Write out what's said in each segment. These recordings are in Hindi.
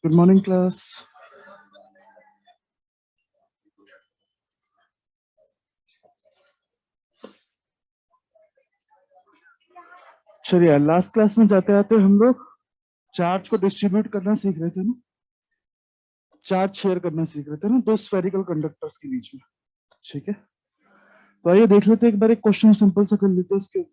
Good morning class. चलिए, लास्ट क्लास में जाते आते हम लोग चार्ज को डिस्ट्रीब्यूट करना सीख रहे थे ना, चार्ज शेयर करना सीख रहे थे ना दो स्फेरिकल कंडक्टर्स के बीच में। ठीक है, तो आइए देख लेते हैं एक बार, एक क्वेश्चन सिंपल सा कर लेते हैं इसके।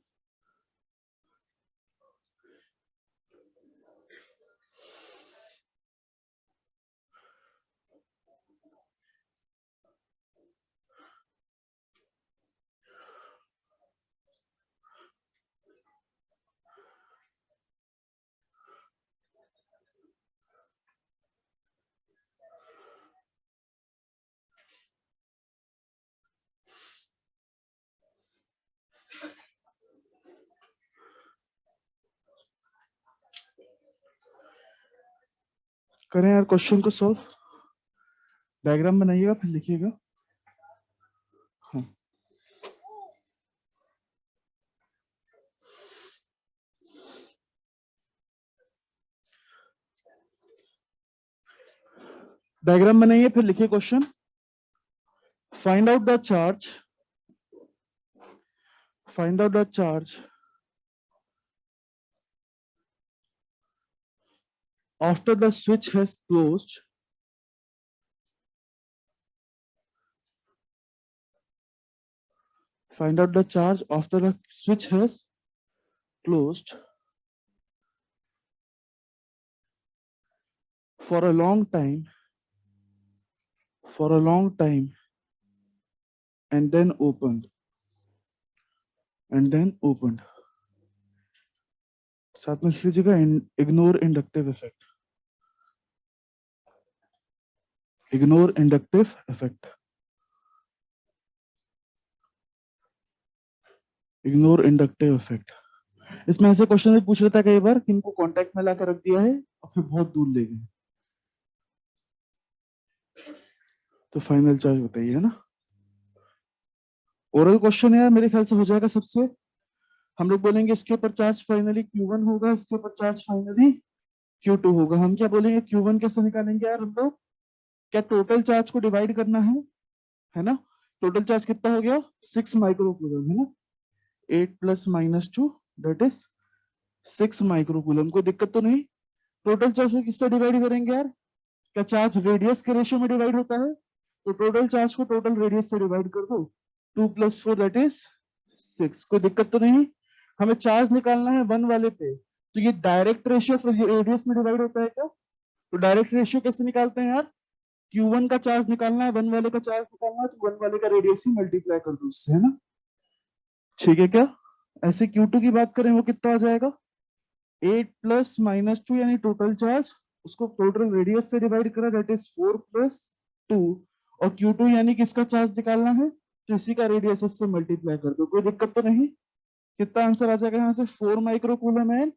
करें यार क्वेश्चन को सॉल्व। डायग्राम बनाइएगा फिर लिखिएगा। हाँ, डायग्राम बनाइए फिर लिखिए question. Find out the charge, find out the charge after the switch has closed, find out the charge after the switch has closed for a long time, for a long time, and then opened, and then opened. साथ में लिख लीजिएगा ignore inductive effect, ignore inductive effect, ignore inductive effect. इसमें ऐसे क्वेश्चन पूछ लेता है कई बार कि इनको कांटेक्ट में लाकर रख दिया है और फिर बहुत दूर ले गए, तो फाइनल चार्ज बताइए, है ना। ओरल क्वेश्चन है मेरे ख्याल से हो जाएगा सबसे। हम लोग बोलेंगे इसके ऊपर चार्ज फाइनली Q1 होगा, इसके ऊपर चार्ज फाइनली Q2 होगा। हम क्या बोलेंगे, Q1 कैसे निकालेंगे यार हम लोग, क्या टोटल चार्ज को डिवाइड करना है ना। टोटल चार्ज कितना हो गया, 6 माइक्रोकूलम, है ना। 8 plus minus 2 that is 6 microcoulomb. कोई दिक्कत तो नहीं। टोटल चार्ज को किससे डिवाइड करेंगे यार, क्या चार्ज रेडियस के रेशियो में डिवाइड होता है, तो टोटल चार्ज को टोटल रेडियस से डिवाइड कर दो। 2 प्लस 4 दैट इज 6। कोई दिक्कत तो नहीं। हमें चार्ज निकालना है 1 वाले पे, तो ये डायरेक्ट रेशियो रेडियस में डिवाइड होता है क्या, तो डायरेक्ट रेशियो कैसे निकालते हैं यार, Q1 का चार्ज निकालना है 1 वाले का चार्ज निकालना है, तो 1 वाले का रेडियस ही मल्टीप्लाई कर दो उससे, है ना। ठीक है क्या। ऐसे Q2 की बात करें वो कितना आ जाएगा, 8 प्लस माइनस 2 यानी टोटल चार्ज, उसको टोटल रेडियस से डिवाइड करा दैट इज 4 प्लस 2, और Q2 यानी किसका चार्ज निकालना है, तो इसी का रेडियस से मल्टीप्लाई कर दो। कोई दिक्कत तो नहीं। कितना आंसर आ जाएगा यहाँ से, 4 माइक्रोकूलम एंड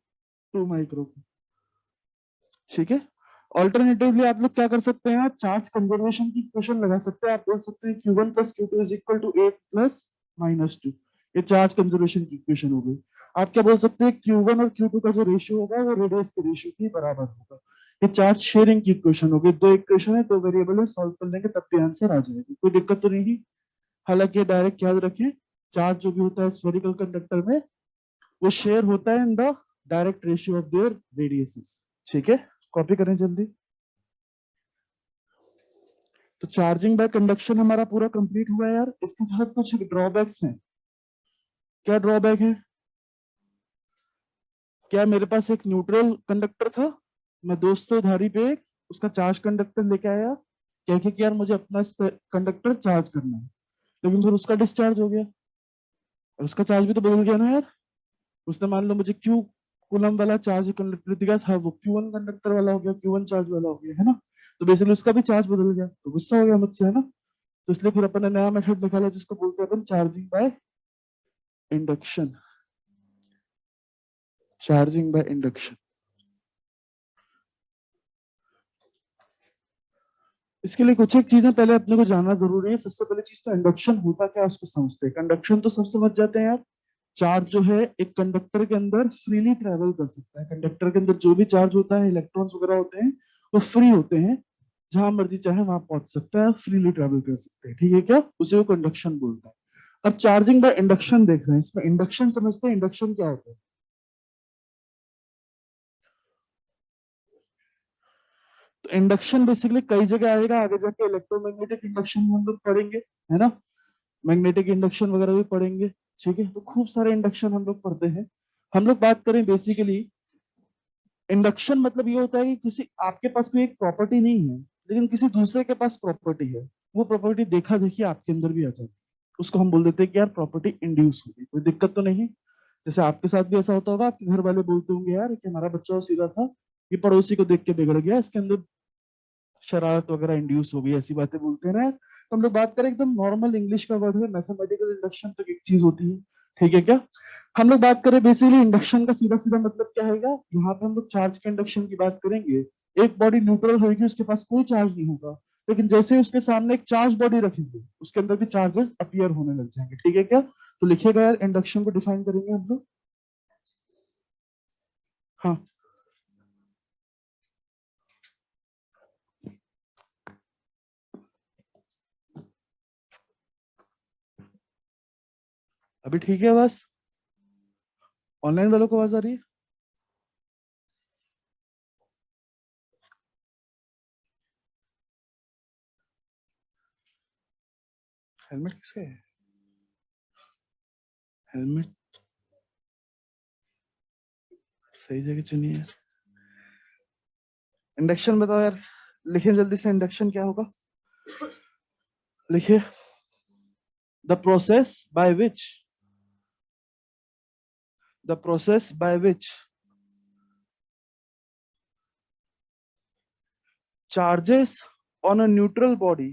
2 माइक्रोकूलम। ठीक है। ऑल्टरनेटिवली आप लोग क्या कर सकते हैं, चार्ज कंजर्वेशन की इक्वेशन लगा सकते हैं। आप बोल सकते हैं Q1 plus Q2 is equal to 8 plus minus 2। ये चार्ज कंजर्वेशन की इक्वेशन हो गई। आप क्या बोल सकते हैं, Q1 और Q2 का जो रेशियो होगा वो रेडियस के रेशियो के बराबर होगा। ये चार्ज शेयरिंग की इक्वेशन होगी। दो इक्वेशन है, दो वेरिएबल है, सॉल्व कर लेंगे तब भी आंसर आ जाएगा, कोई दिक्कत तो नहीं। हालांकि डायरेक्ट याद रखें, चार्ज जो भी होता है स्फेरिकल कंडक्टर में वो शेयर होता है in the direct ratio of their radiuses. ठीक है, कॉपी करें जल्दी। तो चार्जिंग बाय कंडक्शन हमारा पूरा कंप्लीट हुआ है यार। इसके साथ कुछ ड्रॉबैक्स हैं। क्या ड्रॉबैक है, क्या मेरे पास एक न्यूट्रल कंडक्टर था, मैं दोस्त से उधारी पे उसका चार्ज कंडक्टर लेके आया, कह के कि यार मुझे अपना कंडक्टर चार्ज करना है, लेकिन फिर उसका डिस्चार्ज हो गया और उसका चार्ज भी तो बदल गया ना यार। उसने मान लो मुझे क्यू कूलम वाला चार्ज कंडक्टर दिया था, वो Q1 कंडक्टर वाला हो गया, Q1 चार्ज वाला हो गया, है ना। तो बेसिकली उसका भी चार्ज बदल गया, तो गुस्सा हो गया मुझसे, है ना। तो इसलिए फिर अपन ने नया मेथड निकाला जिसको बोलते हैं अपन charging by induction, charging by induction. इसके लिए कुछ एक चीजें पहले अपने को जानना जरूरी है। सबसे पहले चीज तो इंडक्शन होता क्या है उसको समझते हैं। कंडक्शन तो सब समझ जाते हैं यार, चार्ज जो है एक कंडक्टर के अंदर फ्रीली ट्रेवल कर सकता है। कंडक्टर के अंदर जो भी चार्ज होता है, इलेक्ट्रॉन्स वगैरह होते हैं, वो फ्री होते हैं, जहां मर्जी चाहे वहां पहुंच सकता है, फ्रीली ट्रेवल कर सकते हैं, ठीक है क्या, उसे वो कंडक्शन बोलता है। अब चार्जिंग बाय इंडक्शन देख रहे हैं, इसमें इंडक्शन समझते हैं, इंडक्शन क्या होता है। तो इंडक्शन बेसिकली कई जगह आएगा, आगे जाके इलेक्ट्रोमैग्नेटिक इंडक्शन हम लोग पढ़ेंगे, है ना, मैग्नेटिक इंडक्शन वगैरह भी पढ़ेंगे, ठीक है। तो खूब सारे इंडक्शन हम लोग पढ़ते हैं। हम लोग बात करें बेसिकली, इंडक्शन मतलब ये होता है कि किसी आपके पास कोई एक प्रॉपर्टी नहीं है, लेकिन किसी दूसरे के पास प्रॉपर्टी है, वो प्रॉपर्टी देखा देखी आपके अंदर भी आ जाती है, उसको हम बोल देते हैं कि यार प्रॉपर्टी इंड्यूस होगी, कोई दिक्कत तो नहीं। जैसे आपके साथ भी ऐसा होता होगा, आपके घर वाले बोलते होंगे यार कि हमारा बच्चा तो सीधा था, ये पड़ोसी को देख के बिगड़ गया, इसके अंदर शरारत वगैरह इंड्यूस हो गई, ऐसी बातें बोलते हैं ना। तो हम लोग बात करें एकदम नॉर्मल इंग्लिश का वर्ड है, मैथमेटिकल इंडक्शन तक एक चीज होती है, ठीक है क्या। हम लोग बात करें बेसिकली इंडक्शन का सीधा सीधा मतलब क्या है, यहाँ पे हम लोग चार्ज के इंडक्शन की बात करेंगे। एक बॉडी न्यूट्रल होगी, उसके पास कोई चार्ज नहीं होगा, लेकिन जैसे ही उसके सामने एक चार्ज बॉडी रखेंगे, उसके अंदर भी चार्जेस अपीयर होने लग जाएंगे, ठीक है क्या। तो लिखिएगा यार, इंडक्शन को डिफाइन करेंगे हम लोग। हाँ, अभी ठीक है आवाज, ऑनलाइन वालों को आवाज आ रही है। हेलमेट किसका है, हेलमेट सही जगह चुनिए। इंडक्शन बताओ यार, लिखिए जल्दी से, इंडक्शन क्या होगा, लिखिए। The process by which, the process by which charges on a neutral body,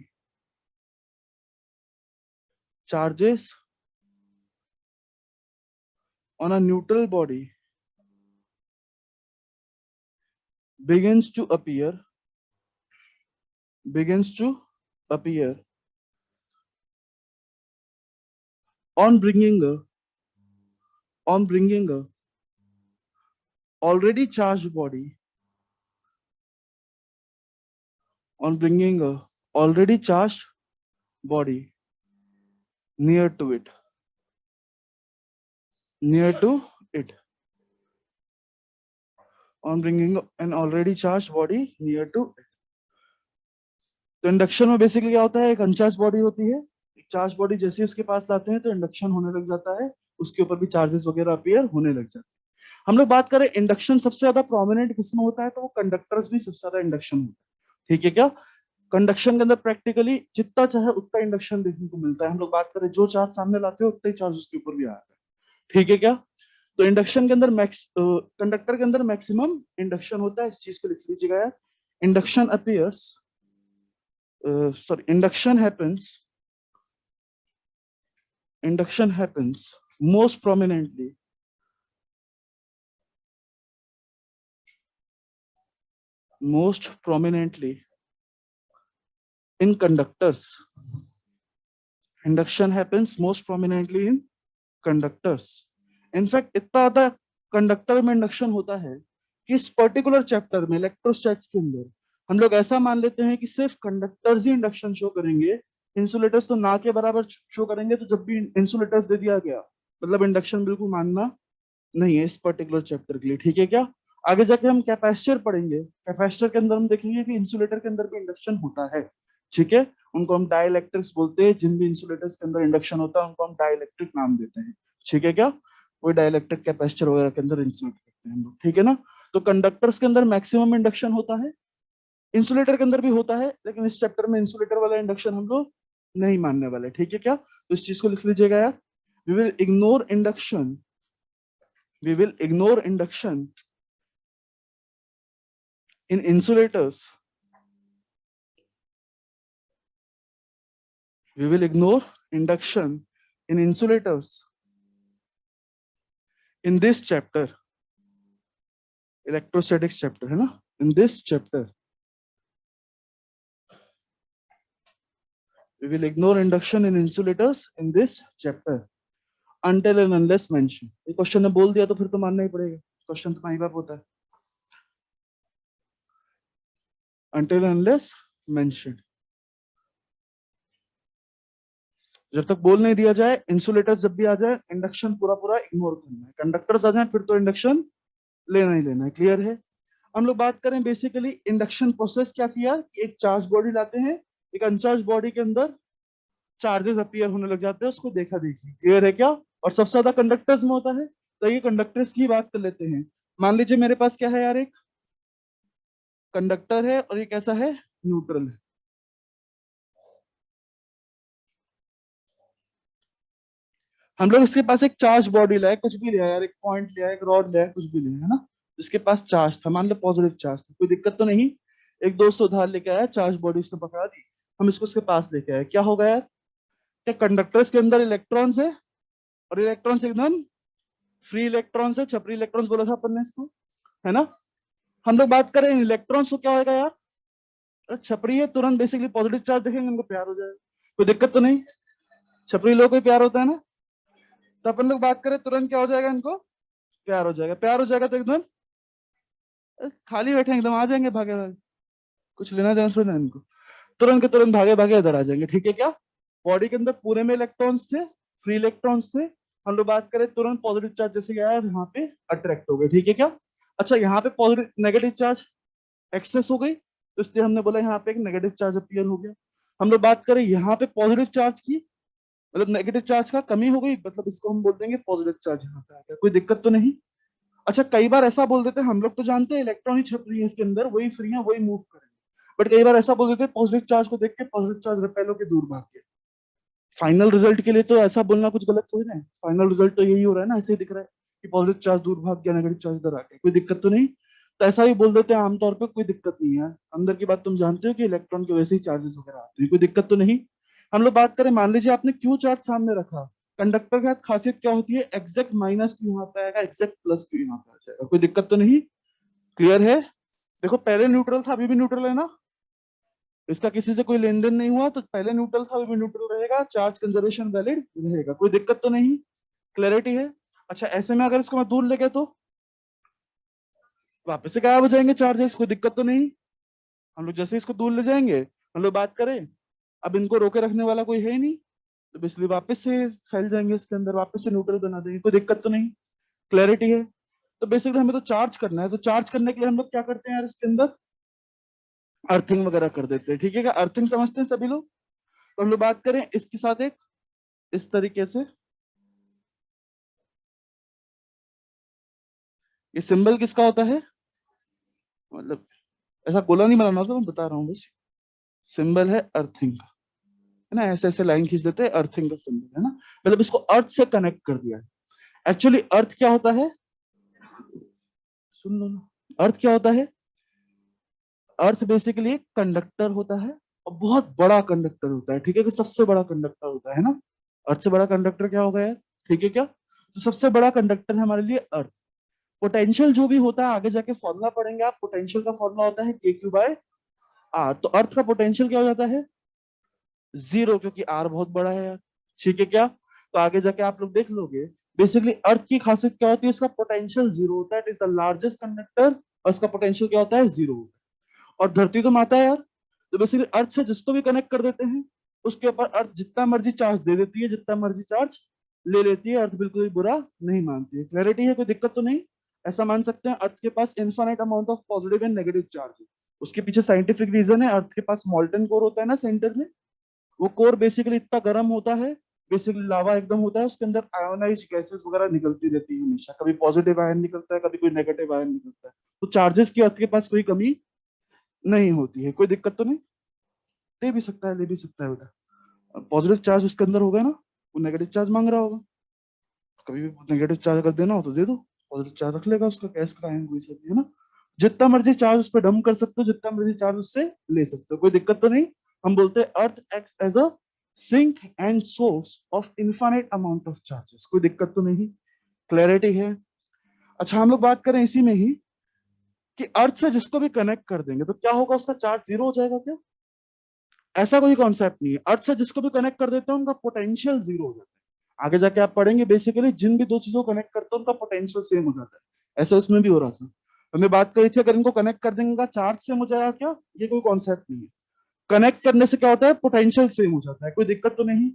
charges on a neutral body begins to appear, begins to appear on bringing a, on bringing a already charged body, on bringing a already charged body near to it, near to it, on bringing an already charged body near to it. तो इंडक्शन में बेसिकली क्या होता है, एक अनचार्ज बॉडी होती है, एक चार्ज बॉडी जैसे उसके पास लाते हैं तो इंडक्शन होने लग जाता है, उसके ऊपर भी चार्जेस वगैरह अपीयर होने लग जाते हैं। हम लोग बात करें इंडक्शन सबसे ज्यादा प्रोमिनेंट किसमें होता है, तो वो कंडक्टर्स भी सबसे ज्यादा इंडक्शन होता है, ठीक है क्या। कंडक्शन के अंदर प्रैक्टिकली जितना चाहे उतना इंडक्शन देखने को मिलता है। हम लोग बात करें जो चार्ज सामने लाते हो उतना ही चार्ज उसके ऊपर भी आता है, ठीक है क्या। तो इंडक्शन के अंदर कंडक्टर के अंदर मैक्सिमम इंडक्शन होता है, इस चीज को लिख लीजिएगा यार। Induction appears, sorry, induction happens most prominently, most prominently in conductors. Induction happens most prominently in conductors. In fact इतना ज्यादा कंडक्टर में इंडक्शन होता है कि इस पर्टिकुलर चैप्टर में इलेक्ट्रोस्टैट्स के अंदर हम लोग ऐसा मान लेते हैं कि सिर्फ कंडक्टर्स ही इंडक्शन शो करेंगे, इंसुलेटर्स तो ना के बराबर शो करेंगे। तो जब भी इंसुलेटर्स दे दिया गया, मतलब इंडक्शन बिल्कुल मानना नहीं है इस पर्टिकुलर चैप्टर के लिए, ठीक है क्या। आगे जाके हम कैपेसिटर पढ़ेंगे, कैपेसिटर के अंदर हम देखेंगे कि इंसुलेटर के अंदर भी इंडक्शन होता है, ठीक है। उनको हम डाइलेक्ट्रिक्स बोलते हैं, जिन भी इंसुलेटर्स के अंदर इंडक्शन होता है उनको हम डाइलेक्ट्रिक नाम देते हैं, ठीक है क्या। कोई डाइलेक्ट्रिक कैपेसिटर वगैरह के अंदर इंसुलेट करते हैं हम लोग, ठीक है ना। तो कंडक्टर्स के अंदर मैक्सिमम इंडक्शन होता है, इंसुलेटर के अंदर भी होता है, लेकिन इस चैप्टर में इंसुलेटर वाला इंडक्शन हम लोग नहीं मानने वाले, ठीक है क्या। तो इस चीज को लिख लीजिएगा यार, we will ignore induction, we will ignore induction in insulators, we will ignore induction in insulators in this chapter, electrostatics chapter है ना, in this chapter we will ignore induction in insulators in this chapter until and unless mentioned। ये क्वेश्चन ने बोल दिया तो फिर तो मानना ही पड़ेगा, क्वेश्चन तो माई बाप होता है। until unless mentioned। जब तक बोल नहीं दिया जाए, इंसुलेटर्स जब भी आ जाए, इंडक्शन पूरा पूरा इग्नोर करना है। कंडक्टर्स आ जाए फिर तो इंडक्शन लेना ही लेना है। क्लियर है? हम लोग बात करें बेसिकली इंडक्शन प्रोसेस क्या थी यार, एक चार्ज बॉडी लाते हैं, एक अनचार्ज बॉडी के अंदर चार्जेस अपीयर होने लग जाते हैं, उसको देखा देखी। क्लियर है क्या? और सबसे ज्यादा कंडक्टर्स में होता है, तो ये कंडक्टर्स की बात कर लेते हैं। मान लीजिए मेरे पास क्या है यार, एक कंडक्टर है और ये कैसा है, न्यूट्रल है। हम लोग इसके पास एक चार्ज बॉडी लाए, कुछ भी लिया यार, एक पॉइंट लिया, एक रॉड लिया, कुछ भी लिया है ना, जिसके पास चार्ज था, मान लो पॉजिटिव चार्ज था, कोई दिक्कत तो नहीं। एक दोस्त उधार लेके आया, चार्ज बॉडी उसने पकड़ा दी, हम इसको उसके पास लेके आए, क्या होगा यार, क्या कंडक्टर्स के अंदर इलेक्ट्रॉन्स है, और इलेक्ट्रॉन्स एकदम फ्री इलेक्ट्रॉन्स है, छपरी इलेक्ट्रॉन्स बोला था अपन ने इसको, है ना। हम लोग बात करें इलेक्ट्रॉन्स तो क्या होगा यार, अरे छपरी है, तुरंत बेसिकली पॉजिटिव चार्ज देखेंगे उनको प्यार हो जाएगा, कोई दिक्कत तो नहीं। छपरी लोगों को प्यार होता है ना, तो अपन लोग बात करें तुरंत क्या हो जाएगा, इनको प्यार हो जाएगा। प्यार हो जाएगा तो एकदम खाली बैठे एकदम आ जाएंगे भागे भागे, कुछ लेना देना थोड़ी ना इनको, तुरंत के तुरंत भागे भागे इधर आ जाएंगे। ठीक है क्या? बॉडी के अंदर पूरे में इलेक्ट्रॉन्स थे, फ्री इलेक्ट्रॉन्स थे, हम लोग बात करें तुरंत पॉजिटिव चार्ज जैसे गया यहाँ पे अट्रैक्ट हो गए। ठीक है क्या? अच्छा, यहाँ पे पॉजिटिव नेगेटिव चार्ज एक्सेस हो गई, तो इसलिए हमने बोला यहाँ पे एक नेगेटिव चार्ज अपीयर हो गया। हम लोग बात करें यहाँ पे पॉजिटिव चार्ज की, मतलब नेगेटिव चार्ज का कमी हो गई, मतलब इसको हम बोल देंगे पॉजिटिव चार्ज यहाँ पे आ गया, कोई दिक्कत तो नहीं। अच्छा, कई बार ऐसा बोल देते हैं, हम लोग तो जानते हैं इलेक्ट्रॉन ही छप रही है इसके अंदर, वही फ्री है, वही मूव करेंगे, बट कई बार ऐसा बोल देते हैं पॉजिटिव चार्ज को देख के पॉजिटिव चार्ज रिपेल होकर दूर भाग गया। फाइनल रिजल्ट के लिए तो ऐसा बोलना कुछ गलत थोड़ी ना है, फाइनल रिजल्ट तो यही हो रहा है ना, ऐसे ही दिख रहा है कि पॉजिटिव चार्ज दूर भाग गया, नेगेटिव चार्ज इधर आ गया, कोई दिक्कत तो नहीं। तो ऐसा ही बोल देते हैं आमतौर पे, कोई दिक्कत नहीं है। अंदर की बात तुम जानते हो कि इलेक्ट्रॉन के वैसे ही चार्जेस वगैरह आते हैं, कोई दिक्कत तो नहीं। हम लोग बात करें, मान लीजिए आपने क्यू चार्ज सामने रखा, कंडक्टर का खासियत क्या होती है, एग्जैक्ट माइनस क्यू यहाँ पे आएगा, एग्जैक्ट प्लस क्यू यहाँ पे आ जाएगा, कोई दिक्कत तो नहीं। क्लियर है? देखो पहले न्यूट्रल था, अभी भी न्यूट्रल है ना, इसका किसी से कोई लेन देन नहीं हुआ, तो पहले न्यूट्रल था अभी भी न्यूट्रल रहेगा, चार्ज कंजर्वेशन वैलिड रहेगा, कोई दिक्कत तो नहीं। क्लैरिटी है? अच्छा, ऐसे में अगर इसको मैं दूर ले गया तो वापस से गायब हो जाएंगे चार्जेस, कोई दिक्कत तो नहीं। हम लोग जैसे इसको दूर ले जाएंगे, हम लोग बात करें, अब इनको रोके रखने वाला कोई है ही नहीं, तो बिजली वापस से फैल जाएंगे इसके अंदर, वापस से न्यूट्रल बना देंगे, कोई दिक्कत तो नहीं। क्लैरिटी है? तो बेसिकली हमें तो चार्ज करना है, तो चार्ज करने के लिए हम लोग क्या करते हैं यार, इसके अंदर अर्थिंग वगैरह कर देते हैं। ठीक है क्या? अर्थिंग समझते हैं सभी लोग? तो हम लोग बात करें इसके साथ एक इस तरीके से, ये सिंबल किसका होता है, मतलब ऐसा गोला नहीं बनाना होता, मैं बता रहा हूँ बस, सिंबल है अर्थिंग का, है ना, ऐसे ऐसे लाइन खींच देते हैं, अर्थिंग का सिंबल है ना, मतलब इसको अर्थ से कनेक्ट कर दिया है। एक्चुअली अर्थ क्या होता है, सुन लो ना, अर्थ क्या होता है, अर्थ बेसिकली एक कंडक्टर होता है, और बहुत बड़ा कंडक्टर होता है। ठीक है कि सबसे बड़ा कंडक्टर होता है ना, अर्थ से बड़ा कंडक्टर क्या होगा यार, ठीक है क्या? तो सबसे बड़ा कंडक्टर है हमारे लिए अर्थ। पोटेंशियल जो भी होता है आगे जाके फॉर्मूला पढ़ेंगे आप, पोटेंशियल का फॉर्मूला होता है के क्यू बाय आर, तो अर्थ का पोटेंशियल क्या हो जाता है, जीरो, क्योंकि आर बहुत बड़ा है यार। ठीक है क्या? तो आगे जाके आप लोग देख लोगे, बेसिकली अर्थ की खासियत क्या होती है, इसका पोटेंशियल जीरो होता है, it is the largest conductor, और इसका पोटेंशियल क्या होता है, जीरो होता है। और धरती तो माता है यार, तो बेसिकली अर्थ से जिसको भी कनेक्ट कर देते हैं, उसके ऊपर अर्थ जितना मर्जी चार्ज दे देती है, जितना मर्जी चार्ज ले लेती है, अर्थ बिल्कुल भी बुरा नहीं मानती है। क्लैरिटी है? कोई दिक्कत तो नहीं। ऐसा मान सकते हैं अर्थ के पास infinite amount of positive and negative charge है, उसके पीछे साइंटिफिक रीजन है, अर्थ के पास मॉल्टन कोर होता है ना सेंटर में, वो कोर बेसिकली इतना गर्म होता है, बेसिकली लावा एकदम होता है, उसके अंदर आयोनाइज गैसेस वगैरह निकलती रहती है हमेशा, कभी पॉजिटिव आयन निकलता है, कभी कोई नेगेटिव आयन निकलता है, तो चार्जेस की अर्थ के पास कोई कमी नहीं होती है, कोई दिक्कत तो नहीं। दे भी सकता है, ले भी सकता है बेटा, पॉजिटिव चार्ज उसके अंदर होगा ना, वो नेगेटिव चार्ज मांग रहा होगा, कभी भी नेगेटिव चार्ज अगर देना हो तो दे दो, पॉजिटिव चार्ज रख लेगा, उसका कैश का आयन कोई सब है ना, जितना मर्जी चार्ज उस पर डंप कर सकते हो, जितना मर्जी चार्ज उससे ले सकते हो, कोई दिक्कत तो नहीं। हम बोलते हैं earth acts as a sink and source of infinite amount of charges, कोई दिक्कत तो नहीं। क्लैरिटी है? अच्छा, हम लोग बात करें इसी में ही कि अर्थ से जिसको भी कनेक्ट कर देंगे तो क्या होगा, उसका चार्ज जीरो हो जाएगा क्या? ऐसा कोई कॉन्सेप्ट नहीं है, अर्थ से जिसको भी कनेक्ट कर देते हैं उनका पोटेंशियल जीरो हो जाता है। आगे जाके आप पढ़ेंगे बेसिकली जिन भी दो चीजों को कनेक्ट करते हैं उनका पोटेंशियल सेम हो जाता है, ऐसा उसमें भी हो रहा था। हमने बात करी थी अगर इनको कनेक्ट कर देंगे चार्ज सेम हो जाएगा क्या, ये कोई कॉन्सेप्ट नहीं है। कनेक्ट करने से क्या होता है, पोटेंशियल सेम हो जाता है, कोई दिक्कत तो नहीं,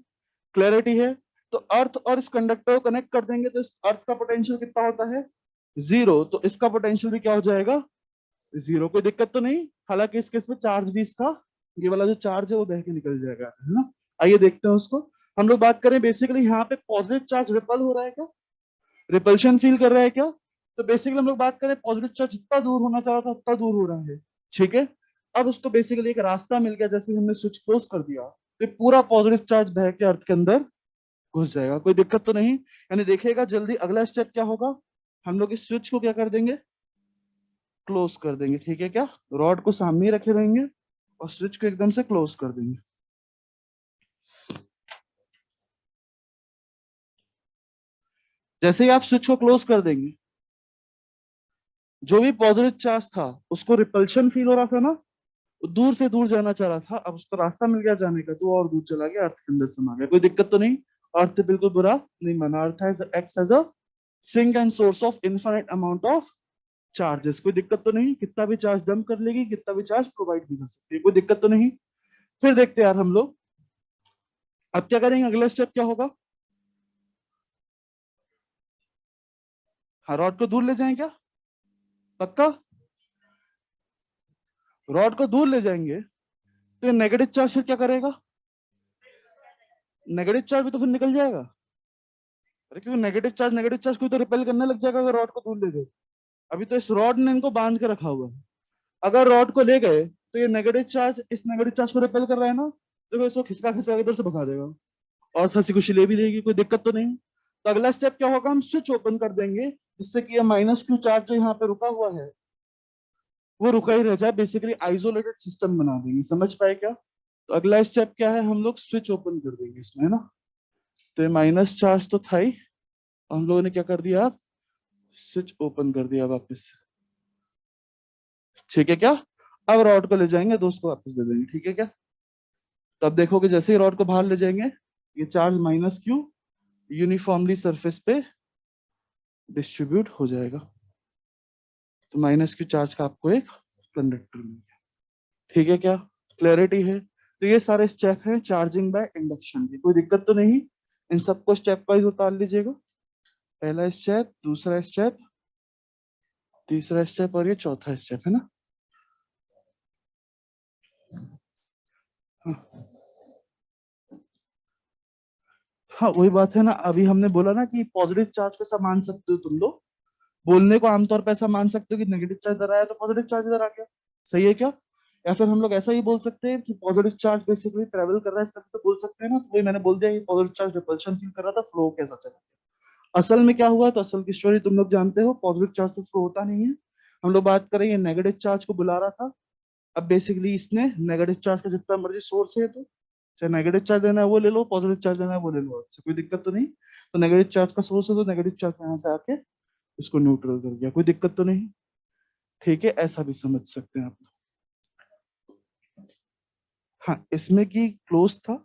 क्लैरिटी है। तो अर्थ और इस कंडक्टर को कनेक्ट कर देंगे तो इस अर्थ का पोटेंशियल कितना होता है, 0, तो इसका पोटेंशियल भी क्या हो जाएगा, 0, कोई दिक्कत तो नहीं। हालांकि इस केस में चार्ज भी इसका, ये वाला जो चार्ज है वो बह के निकल जाएगा, है ना। आइए देखते हैं उसको। हम लोग बात करें बेसिकली यहाँ पे पॉजिटिव चार्ज रिपल हो रहा है क्या, रिपल्शन फील कर रहा है क्या। तो बेसिकली हम लोग बात करें पॉजिटिव चार्ज जितना दूर होना चाह रहा था उतना दूर हो रहा है, ठीक है। अब उसको बेसिकली एक रास्ता मिल गया, जैसे हमने स्विच क्लोज कर दिया तो ये पूरा पॉजिटिव चार्ज बह के अर्थ के अंदर घुस जाएगा, कोई दिक्कत तो नहीं। यानी देखिएगा जल्दी अगला स्टेप क्या होगा, हम लोग इस स्विच को क्या कर देंगे, क्लोज कर देंगे, ठीक है क्या। रॉड को सामने ही रखे रहेंगे और स्विच को एकदम से क्लोज कर देंगे। जैसे ही आप स्विच को क्लोज कर देंगे, जो भी पॉजिटिव चार्ज था उसको रिपल्शन फील हो रहा था ना, वो दूर से दूर जाना चाह रहा था, अब उसको रास्ता मिल गया जाने का तो और दूर चला गया, अर्थ के अंदर समा गया, कोई दिक्कत तो नहीं। अर्थ बिल्कुल बुरा नहीं माना, earth has acts as a sink and source of infinite amount of charges, कोई दिक्कत तो नहीं, कितना भी चार्ज डंप कर लेगी, कितना भी चार्ज प्रोवाइड भी कर सकती है, कोई दिक्कत तो नहीं। फिर देखते हैं यार हम लोग अब क्या करेंगे, अगला स्टेप क्या होगा। हाँ, रॉड को दूर ले जाएं क्या, पक्का, रॉड को दूर ले जाएंगे तो ये नेगेटिव चार्ज फिर क्या करेगा, नेगेटिव चार्ज भी तो फिर निकल जाएगा। अरे क्योंकि नेगेटिव चार्ज को तो रिपेल करने लग जाएगा अगर रॉड को दूर ले गए। अभी तो इस रॉड ने इनको बांध के रखा हुआ है, अगर रॉड को ले गए तो ये नेगेटिव चार्ज इस नेगेटिव चार्ज को रिपेल कर रहा है ना, देखो इसको खिसका खिसका इधर से भगा देगा और हंसी खुशी ले भी देगी, कोई दिक्कत तो नहीं। तो अगला स्टेप क्या होगा, हम स्विच ओपन कर देंगे जिससे कि ये माइनस क्यू चार्ज जो यहाँ पे रुका हुआ है वो रुका ही रह जाए, बेसिकली आइसोलेटेड सिस्टम बना देंगे, समझ पाए क्या। तो अगला स्टेप क्या है, हम लोग स्विच ओपन कर देंगे इसमें, है ना। तो ये माइनस चार्ज तो था ही, हम लोगों ने क्या कर दिया, स्विच ओपन कर दिया वापस, ठीक है क्या। अब रॉड को ले जाएंगे, दोस्त को वापस दे देंगे, ठीक है क्या। तब देखोगे जैसे ही रॉड को बाहर ले जाएंगे ये charge minus Q uniformly surface पे डिस्ट्रीब्यूट हो जाएगा, तो माइनस क्यू चार्ज का आपको एक कंडक्टर मिल गया, ठीक है क्या, क्लैरिटी है। तो ये सारे स्टेप हैं चार्जिंग बाय इंडक्शन की, कोई दिक्कत तो नहीं। इन सबको स्टेप वाइज उतार लीजिएगा, पहला स्टेप, दूसरा स्टेप, तीसरा स्टेप और ये चौथा स्टेप, है ना। हाँ, हाँ वही बात है ना, अभी हमने बोला ना कि पॉजिटिव चार्ज को ऐसा मान सकते हो तुम लोग, बोलने को आमतौर पर ऐसा मान सकते हो कि नेगेटिव चार्ज इधर आया तो पॉजिटिव चार्ज इधर आ गया, सही है क्या। या फिर हम लोग ऐसा ही बोल सकते हैं कि पॉजिटिव चार्ज बेसिकली ट्रेवल कर रहा है, इस तरह से बोल सकते हैं ना, तो वही मैंने बोल दिया कि पॉजिटिव चार्ज रिपल्शन फील कर रहा था, फ्लो कैसा चला। असल में क्या हुआ, तो असल की स्टोरी तुम लोग जानते हो, पॉजिटिव चार्ज तो फ्लो होता नहीं है। हम लोग बात करें ये नेगेटिव चार्ज को बुला रहा था, अब बेसिकली इसने नेगेटिव चार्ज का जितना मर्जी सोर्स है, तो चाहे नेगेटिव चार्ज लेना है वो ले लो, पॉजिटिव चार्ज लेना है वो ले लो, अच्छा कोई दिक्कत तो नहीं। तो नेगेटिव चार्ज का सोर्स है तो नेगेटिव चार्ज यहाँ से आके इसको न्यूट्रल कर दिया, कोई दिक्कत तो नहीं, ठीक है, ऐसा भी समझ सकते हैं आप। हाँ, इसमें की क्लोज था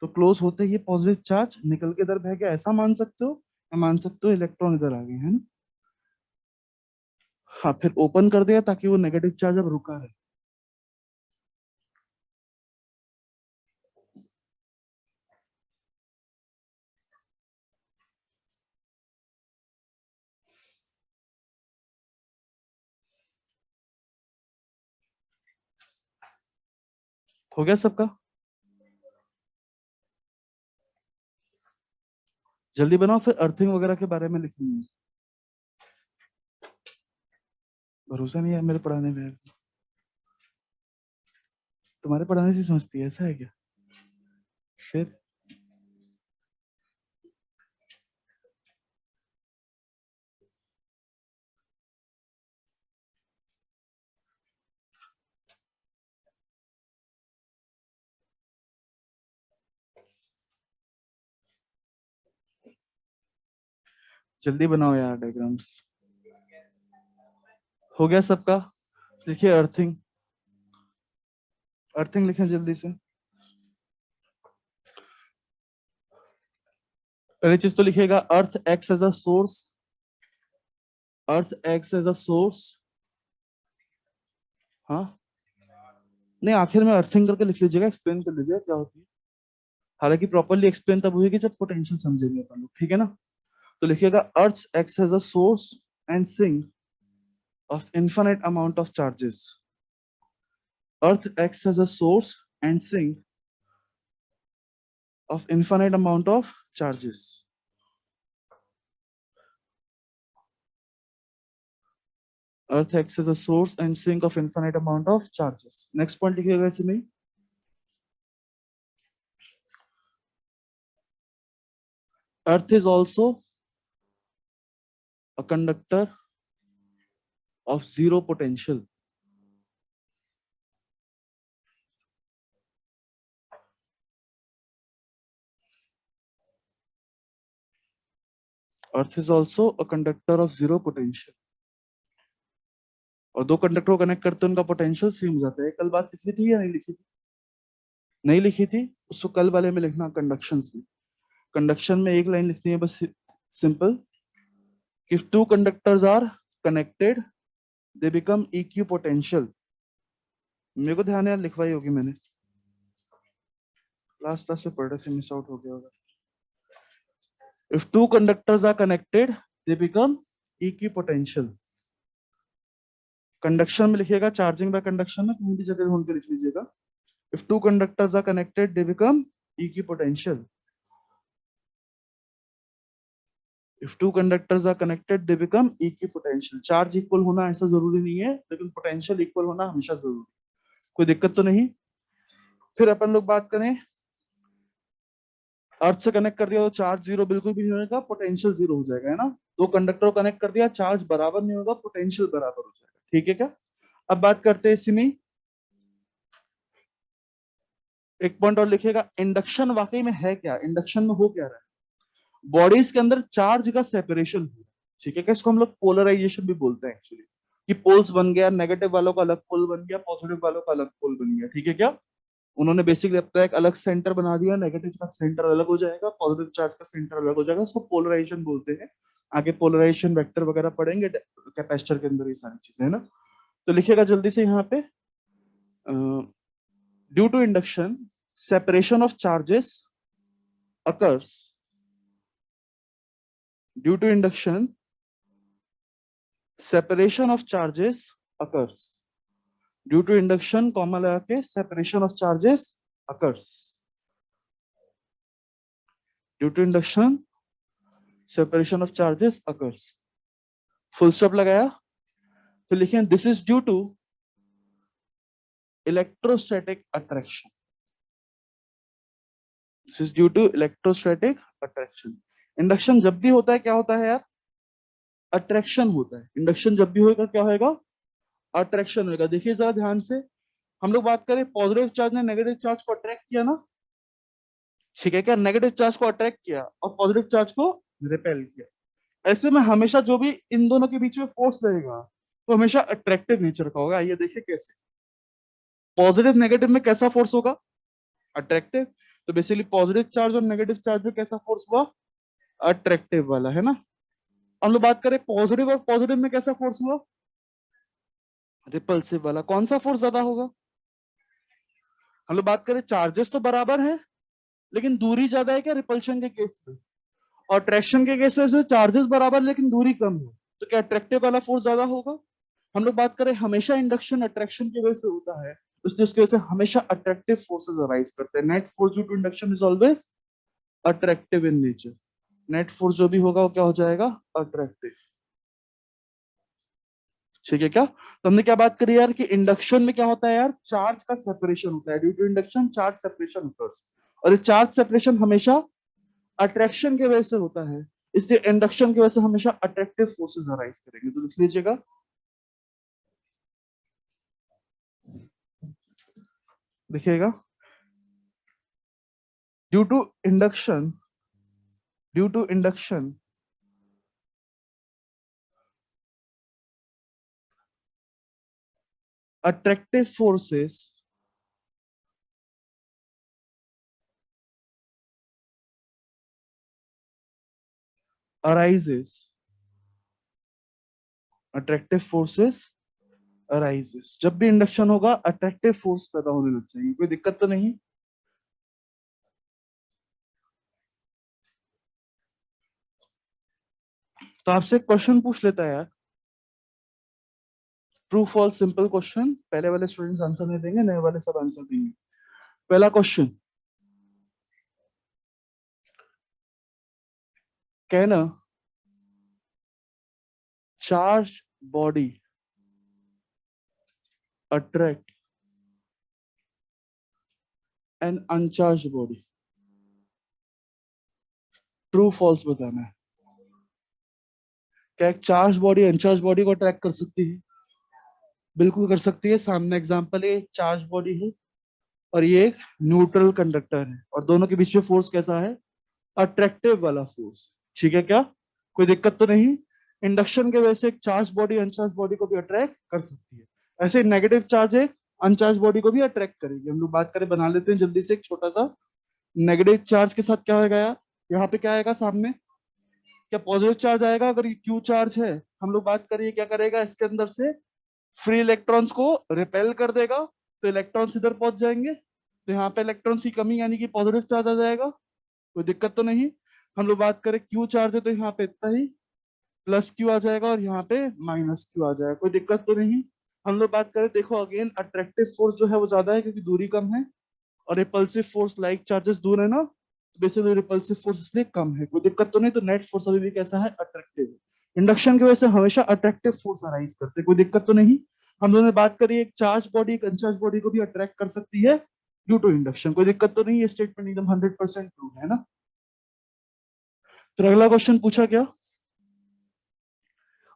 तो क्लोज होते ही पॉजिटिव चार्ज निकल के इधर बह गया, ऐसा मान सकते हो, या मान सकते हो इलेक्ट्रॉन इधर आ गए, है ना। हाँ, फिर ओपन कर दिया ताकि वो नेगेटिव चार्ज अब रुका है। हो गया सबका, जल्दी बनाओ फिर अर्थिंग वगैरह के बारे में लिखेंगे। भरोसा नहीं है मेरे पढ़ाने में, तुम्हारे पढ़ाने से समझती है, ऐसा है क्या। फिर जल्दी बनाओ यार डायग्राम्स। हो गया सबका, लिखिए अर्थिंग, अर्थिंग लिखें जल्दी से। पहली चीज तो लिखिएगा earth acts as a source, earth acts as a source हाँ नहीं, आखिर में अर्थिंग करके लिख लीजिएगा, एक्सप्लेन कर लीजिएगा क्या होती है। हालांकि प्रॉपरली एक्सप्लेन तब होगी जब पोटेंशियल समझेंगे अपन लोग, ठीक है ना। तो लिखिएगा earth acts as a source and sink of infinite amount of charges. Earth acts as a source and sink of infinite amount of charges. Earth acts as a source and sink of infinite amount of charges. Next point लिखिएगा इसी में। Earth is also a conductor of zero potential. Earth is also a conductor of zero potential. और दो कंडक्टर को कनेक्ट करते हैं उनका पोटेंशियल सेम हो जाता है। कल बात लिखी थी या नहीं लिखी थी? नहीं लिखी थी, उसको कल वाले में लिखना कंडक्शंस में। कंडक्शन में एक लाइन लिखनी है बस, simple. If two conductors are connected, they become equipotential. मेरे को ध्यान है यार, लिखवाई होगी मैंने, लास्ट क्लास में पढ़ रहे थे, मिस आउट हो गया होगा। If two conductors are connected, they become equipotential. Conduction में लिखिएगा, चार्जिंग बाय कंडक्शन में कहीं भी जगह ढूंढ के लिख लीजिएगा। If two conductors are connected, they become equipotential. If two conductors are connected, they become equipotential. Charge equal होना ऐसा जरूरी नहीं है, लेकिन पोटेंशियल इक्वल होना हमेशा जरूरी। कोई दिक्कत तो नहीं। फिर अपन लोग बात करें, अर्थ से कनेक्ट कर दिया तो चार्ज जीरो बिल्कुल भी नहीं होगा, पोटेंशियल जीरो हो जाएगा, है ना। दो कंडक्टर को कनेक्ट कर दिया, चार्ज बराबर नहीं होगा, पोटेंशियल बराबर हो जाएगा, ठीक है क्या। अब बात करते हैं इसी में, एक पॉइंट और लिखिएगा, इंडक्शन वाकई में है क्या, इंडक्शन में हो क्या रहा है। बॉडीज के अंदर चार्ज का सेपरेशन हो, ठीक है क्या। इसको हम लोग पोलराइजेशन भी बोलते हैं एक्चुअली, कि पोल्स बन गया, नेगेटिव वालों का अलग पोल बन गया, पॉजिटिव वालों का अलग पोल बन गया, ठीक है क्या। उन्होंने बेसिकली अपना एक अलग सेंटर बना दिया, नेगेटिव का सेंटर अलग हो जाएगा, पॉजिटिव चार्ज का सेंटर अलग हो जाएगा, उसको पोलराइजेशन बोलते हैं। आगे पोलराइजेशन वेक्टर वगैरह पढ़ेंगे कैपेसिटर के अंदर, ये सारी चीजें है ना। तो लिखिएगा जल्दी से यहाँ पे, due to induction separation of charges occurs. Due to induction separation of charges occurs. Due to induction comma लगा के separation of charges occurs. Due to induction separation of charges occurs, full stop लगाया। तो लिखें this is due to electrostatic attraction. This is due to electrostatic attraction. Induction जब भी होता है क्या होता है यार, अट्रैक्शन होता है। इंडक्शन जब भी होगा क्या होगा, अट्रैक्शन होगा। देखिए जरा ध्यान से, हम लोग बात करें पॉजिटिव चार्ज ने नेगेटिव चार्ज को अट्रैक्ट किया ना, ठीक है क्या। नेगेटिव चार्ज को अट्रैक्ट किया और पॉजिटिव चार्ज को रिपेल किया। ऐसे में हमेशा जो भी इन दोनों के बीच में फोर्स रहेगा तो हमेशा अट्रैक्टिव नेचर का होगा। ये देखिए कैसे, पॉजिटिव नेगेटिव में कैसा फोर्स होगा, अट्रैक्टिव। तो बेसिकली पॉजिटिव चार्ज और नेगेटिव चार्ज में कैसा फोर्स हुआ, अट्रैक्टिव वाला, है ना। हम लोग बात करें पॉजिटिव और पॉजिटिव में कैसा फोर्स हुआ, रिपल्सिव वाला। कौन सा फोर्स ज्यादा होगा, हम लोग बात करें चार्जेस तो बराबर है लेकिन दूरी ज्यादा है क्या, रिपल्शन के केस में। और अट्रैक्शन के केस में चार्जेस बराबर लेकिन दूरी कम है, तो क्या अट्रैक्टिव वाला फोर्स ज्यादा होगा। हम लोग बात करें हमेशा इंडक्शन अट्रैक्शन की वजह से होता है, इसलिए उसकी वजह से हमेशा अट्रैक्टिव फोर्सेस अराइज करते हैं। Net force due to induction is always attractive in nature. Net force जो भी होगा वो क्या हो जाएगा, अट्रैक्टिव, ठीक है क्या। तो हमने क्या बात करी यार, कि इंडक्शन में क्या होता है यार, चार्ज का सेपरेशन होता है। Due to induction charge separation occurs, और ये चार्ज सेपरेशन हमेशा अट्रैक्शन की वजह से होता है, इसलिए इंडक्शन की वजह से हमेशा अट्रैक्टिव फोर्सेस अराइज करेंगे। तो लिख लीजिएगा, देखिएगा, due to induction, due to induction attractive forces arises, attractive forces arises. जब भी इंडक्शन होगा अट्रैक्टिव फोर्स पैदा होने लग जाएगी, कोई दिक्कत तो नहीं। तो आपसे एक क्वेश्चन पूछ लेता है यार, ट्रू फॉल्स सिंपल क्वेश्चन, पहले वाले स्टूडेंट्स आंसर नहीं देंगे, नए वाले सब आंसर देंगे। पहला question, can a charge body attract an uncharge body? True false बताना है। क्या एक चार्ज बॉडी अनचार्ज बॉडी को अट्रैक्ट कर सकती है? बिल्कुल कर सकती है। सामने एग्जांपल है, एक चार्ज बॉडी है और ये एक न्यूट्रल कंडक्टर है, और दोनों के बीच में फोर्स कैसा है? अट्रैक्टिव वाला फोर्स। ठीक है क्या? कोई दिक्कत तो नहीं। इंडक्शन के वजह से एक चार्ज बॉडी अनचार्ज बॉडी को भी अट्रैक्ट कर सकती है। ऐसे नेगेटिव चार्ज एक अनचार्ज बॉडी को भी अट्रैक्ट करेगी। हम लोग बात करें, बना लेते हैं जल्दी से एक छोटा सा। नेगेटिव चार्ज के साथ क्या होगा यार? यहाँ पे क्या आएगा सामने? क्या पॉजिटिव चार्ज आएगा? अगर ये क्यू चार्ज है, हम लोग बात करिए, क्या करेगा इसके अंदर से? फ्री इलेक्ट्रॉन्स को रिपेल कर देगा, तो इलेक्ट्रॉन्स इधर पहुंच जाएंगे, तो यहाँ पे इलेक्ट्रॉन्स की कमी यानी कि पॉजिटिव चार्ज आ जाएगा। कोई दिक्कत तो नहीं। हम लोग बात करें क्यू चार्ज है, तो यहाँ पे इतना ही प्लस क्यू आ जाएगा और यहाँ पे माइनस क्यू आ जाएगा। कोई दिक्कत तो नहीं। हम लोग बात करें, देखो अगेन अट्रैक्टिव फोर्स जो है वो ज्यादा है क्योंकि दूरी कम है, और रिपल्सिव फोर्स लाइक चार्जेस दूर है ना, बेसिकली रिपल्सिव फोर्स इसलिए कम है। कोई दिक्कत तो नहीं। तो नेट फोर्स अभी भी कैसा है? अट्रैक्टिव। इंडक्शन की वजह से हमेशा अट्रैक्टिव फोर्स अराइज करते हैं, कोई दिक्कत तो नहीं। हम लोगों ने बात करी एक चार्ज बॉडी एक अनचार्ज बॉडी को भी अट्रैक्ट कर सकती है ड्यू टू इंडक्शन, कोई दिक्कत तो नहीं। ये स्टेटमेंट एकदम 100% ट्रू है ना। फिर अगला क्वेश्चन पूछा क्या?